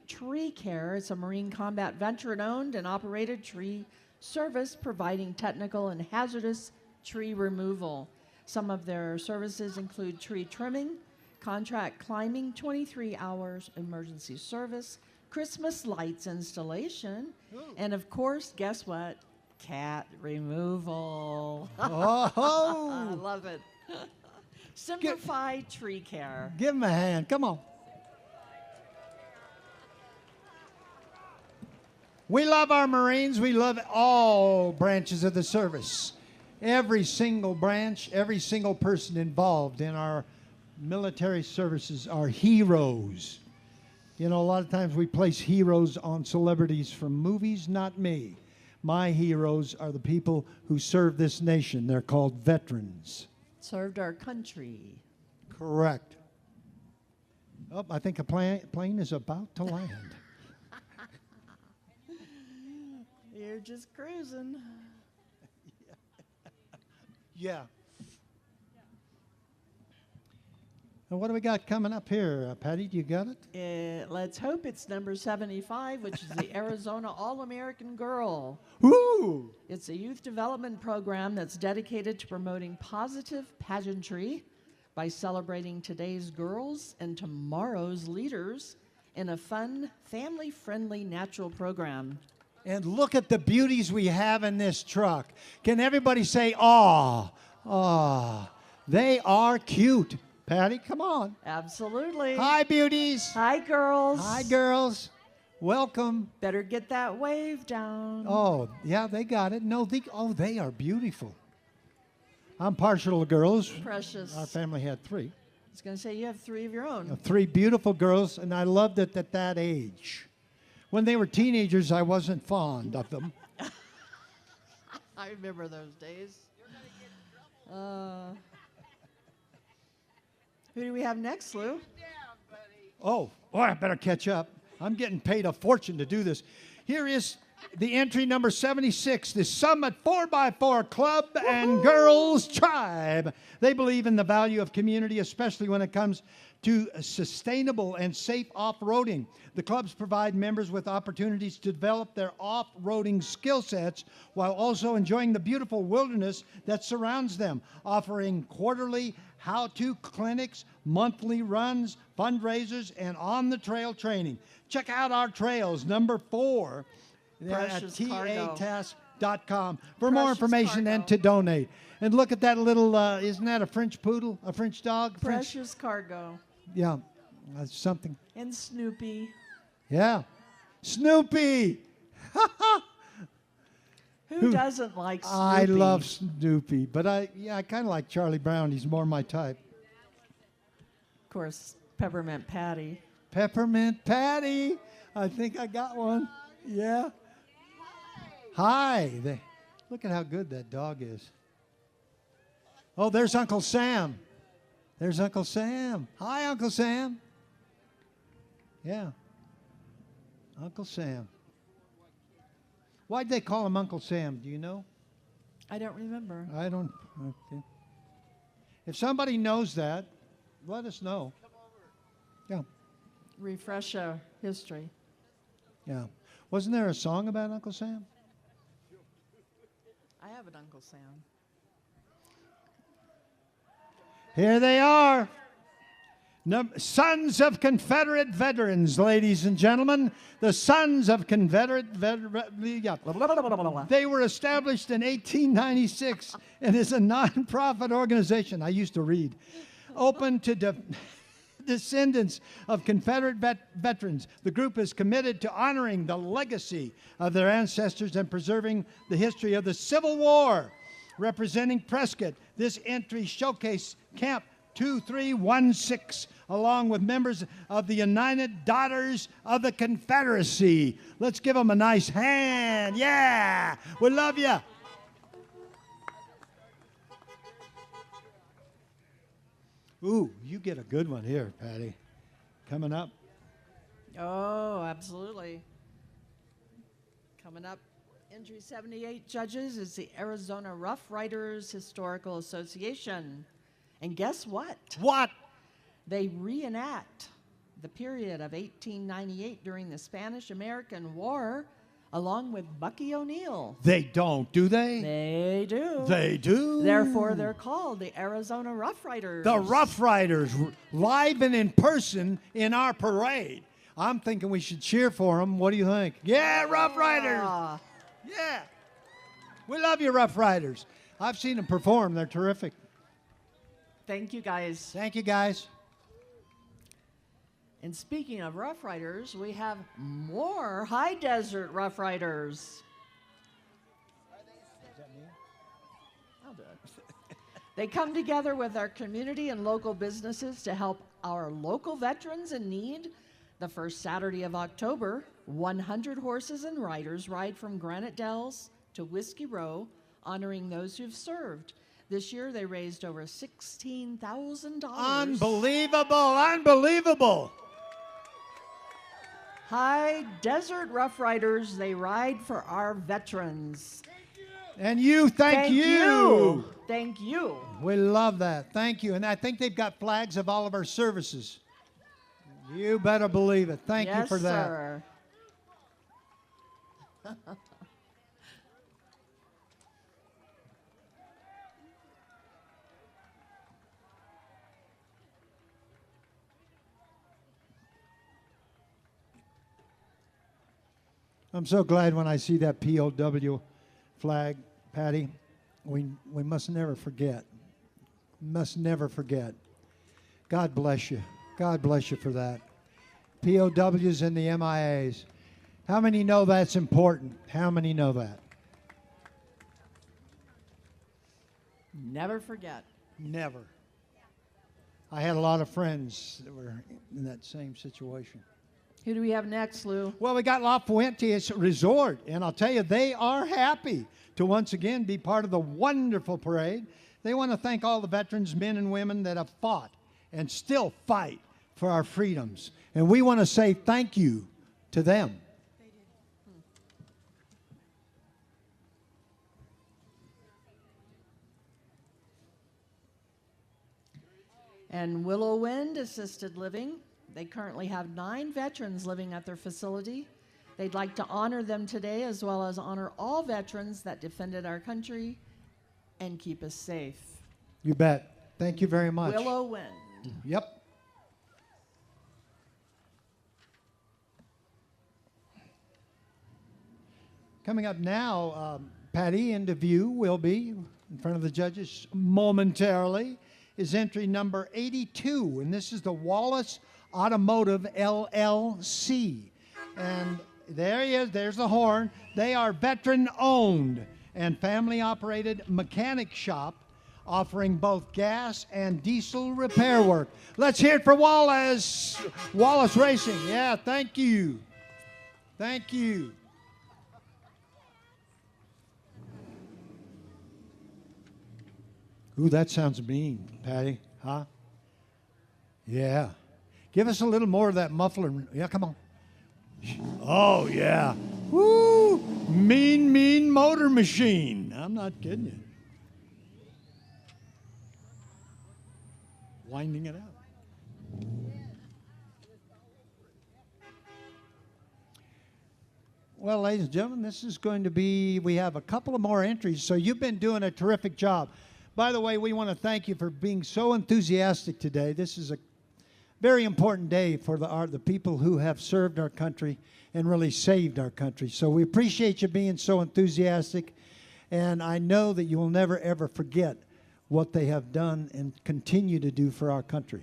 Tree Care. It's a Marine Combat veteran-owned and operated tree service providing technical and hazardous tree removal. Some of their services include tree trimming, contract climbing, 23 hours emergency service, Christmas lights installation, and of course, guess what? Cat removal. Oh, I love it. Semper Fi Tree Care. give them a hand. Come on. We love our Marines. We love all branches of the service. Every single branch, every single person involved in our military services are heroes. You know, a lot of times we place heroes on celebrities from movies, not me. My heroes are the people who serve this nation. They're called veterans. Served our country. Correct. Oh, I think a plane is about to land. You're just cruising. Yeah. And what do we got coming up here, Patty? You got it? Let's hope it's number 75, which is the Arizona All-American Girl. Woo! It's a youth development program that's dedicated to promoting positive pageantry by celebrating today's girls and tomorrow's leaders in a fun, family-friendly, natural program. And look at the beauties we have in this truck. Can everybody say, aw, aw? They are cute. Patty, come on. Absolutely. Hi, beauties. Hi, girls. Hi, girls. Welcome. Better get that wave down. Oh, yeah, they got it. No, they are beautiful. I'm partial to girls. Precious. Our family had 3. I was going to say, you have 3 of your own. 3 beautiful girls, and I loved it at that age. When they were teenagers, I wasn't fond of them. I remember those days. Who do we have next, Lou? Oh, I better catch up. I'm getting paid a fortune to do this. Here is the entry number 76, the Summit 4x4 Club and Girls Tribe. They believe in the value of community, especially when it comes to sustainable and safe off-roading. The clubs provide members with opportunities to develop their off-roading skill sets while also enjoying the beautiful wilderness that surrounds them, offering quarterly how-to clinics, monthly runs, fundraisers, and on-the-trail training. Check out our trails, number 4, at task.com for more information and to donate. And look at that little, isn't that a French poodle, a French dog? Precious Cargo. Yeah, that's something. And Snoopy. Yeah, Snoopy. Who doesn't like Snoopy? I love Snoopy, but I kind of like Charlie Brown. He's more my type. Of course, Peppermint Patty. Peppermint Patty. I think I got one. Yeah. Hi. Look at how good that dog is. Oh, there's Uncle Sam. There's Uncle Sam. Hi, Uncle Sam. Yeah. Uncle Sam. Why'd they call him Uncle Sam? Do you know? I don't remember. I don't. Okay. If somebody knows that, let us know. Yeah. Refresh our history. Yeah. Wasn't there a song about Uncle Sam? I have an Uncle Sam. Here they are. Sons of Confederate veterans, ladies and gentlemen. The Sons of Confederate Veterans. They were established in 1896 and is a nonprofit organization. I used to read. Open to descendants of Confederate veterans. The group is committed to honoring the legacy of their ancestors and preserving the history of the Civil War. Representing Prescott, this entry showcase Camp 2316 along with members of the United Daughters of the Confederacy. Let's give them a nice hand. Yeah, we love you. Ooh, you get a good one here, Patty. Coming up. Oh, absolutely. Coming up, entry 78 judges is the Arizona Rough Riders Historical Association. And guess what? What? They reenact the period of 1898 during the Spanish-American War, along with Bucky O'Neill. They don't, do they? They do. They do. Therefore, they're called the Arizona Rough Riders. The Rough Riders, live and in person in our parade. I'm thinking we should cheer for them. What do you think? Yeah, Rough Riders. Yeah. We love you, Rough Riders. I've seen them perform. They're terrific. Thank you, guys. Thank you, guys. And speaking of Rough Riders, we have more High Desert Rough Riders. I'll do it. They come together with our community and local businesses to help our local veterans in need. The first Saturday of October, 100 horses and riders ride from Granite Dells to Whiskey Row, honoring those who've served. This year, they raised over $16,000. Unbelievable, unbelievable. High Desert Rough Riders, they ride for our veterans. And you, thank you. Thank you. We love that. Thank you. And I think they've got flags of all of our services. You better believe it. Thank you for that. Sir. I'm so glad when I see that POW flag, Patty. We must never forget. Must never forget. God bless you. God bless you for that. POWs and the MIAs. How many know that's important? How many know that? Never forget. Never. I had a lot of friends that were in that same situation. Who do we have next, Lou? Well, we got La Fuentes Resort, and I'll tell you, they are happy to once again be part of the wonderful parade. They want to thank all the veterans, men and women that have fought and still fight for our freedoms. And we want to say thank you to them. And Willow Wind Assisted Living. They currently have 9 veterans living at their facility. They'd like to honor them today, as well as honor all veterans that defended our country and keep us safe. You bet. Thank you very much. Willow Wind. Yep. Coming up now, Patty, into view will be in front of the judges momentarily, is entry number 82, and this is the Wallace Automotive LLC. And there he is, there's the horn. They are veteran-owned and family-operated mechanic shop offering both gas and diesel repair work. Let's hear it for Wallace. Wallace Racing. Yeah, thank you. Thank you. Ooh, that sounds mean, Patty. Huh? Yeah. Give us a little more of that muffler. Yeah, come on. Oh, yeah. Woo! Mean, mean motor machine. I'm not kidding you. Winding it out. Well, ladies and gentlemen, this is going to be, we have a couple of more entries, so you've been doing a terrific job. By the way, we want to thank you for being so enthusiastic today. This is a very important day for the people who have served our country and really saved our country. So we appreciate you being so enthusiastic, and I know that you will never, ever forget what they have done and continue to do for our country.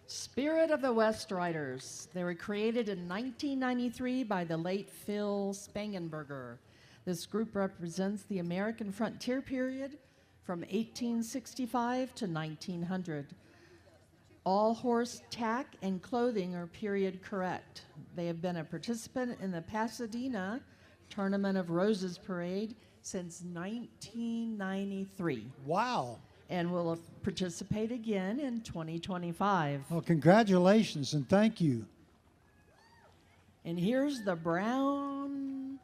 Spirit of the West Riders. They were created in 1993 by the late Phil Spangenberger. This group represents the American frontier period from 1865 to 1900. All horse tack and clothing are period correct. They have been a participant in the Pasadena Tournament of Roses Parade since 1993 Wow. and will participate again in 2025. Well, congratulations and thank you. And here's the brown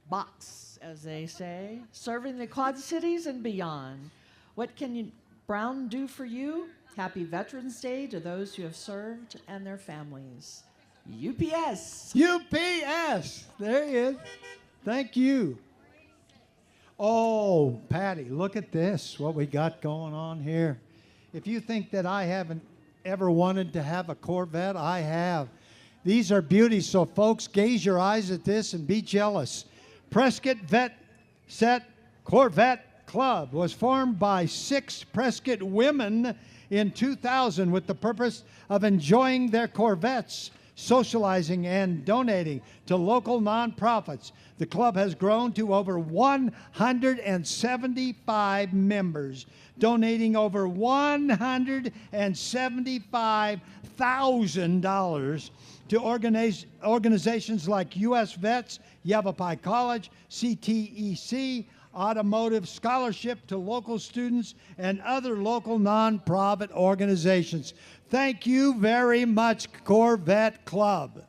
box, as they say, serving the Quad Cities and beyond. What can Brown do for you? Happy Veterans Day to those who have served and their families. UPS. UPS. There he is. Thank you. Oh, Patty, look at this, what we got going on here. If you think that I haven't ever wanted to have a Corvette, I have. These are beauties, so folks, gaze your eyes at this and be jealous. Prescott Vet Set Corvette Club was formed by 6 Prescott women in 2000 with the purpose of enjoying their Corvettes, socializing, and donating to local nonprofits. The club has grown to over 175 members, donating over $175,000 to organizations like U.S. Vets, Yavapai College, CTEC, Automotive Scholarship to local students, and other local nonprofit organizations. Thank you very much, Corvette Club.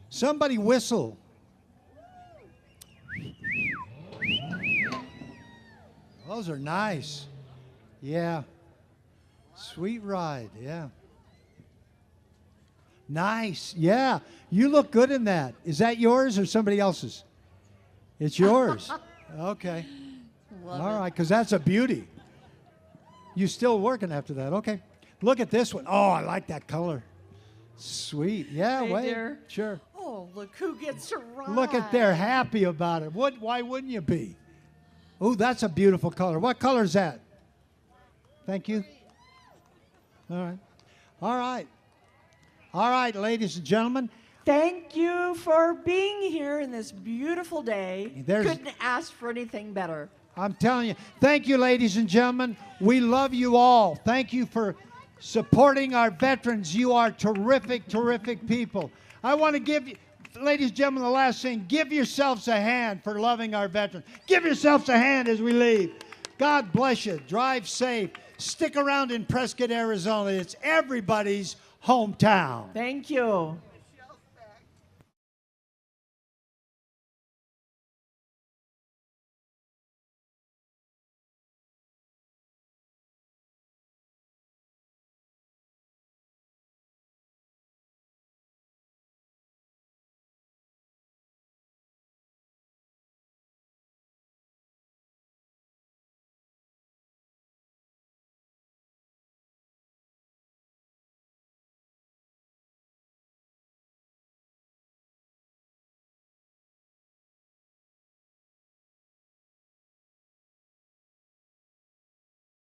Somebody whistle. Those are nice. Yeah. Sweet ride, yeah. Nice, yeah. You look good in that. Is that yours or somebody else's? It's yours. Okay. All right, because that's a beauty. You still working after that? Okay. Look at this one. Oh, I like that color. Sweet. Yeah, Hey, wait. dear. Sure. Oh, look who gets to ride. Look at they're happy about it. Why wouldn't you be? Oh, that's a beautiful color. What color is that? Thank you. All right. All right. All right, ladies and gentlemen. Thank you for being here in this beautiful day. There's- Couldn't ask for anything better. I'm telling you. Thank you, ladies and gentlemen. We love you all. Thank you for supporting our veterans. You are terrific, terrific people. I want to give you, ladies and gentlemen, the last thing, give yourselves a hand for loving our veterans. Give yourselves a hand as we leave. God bless you. Drive safe. Stick around in Prescott, Arizona. It's everybody's hometown. Thank you.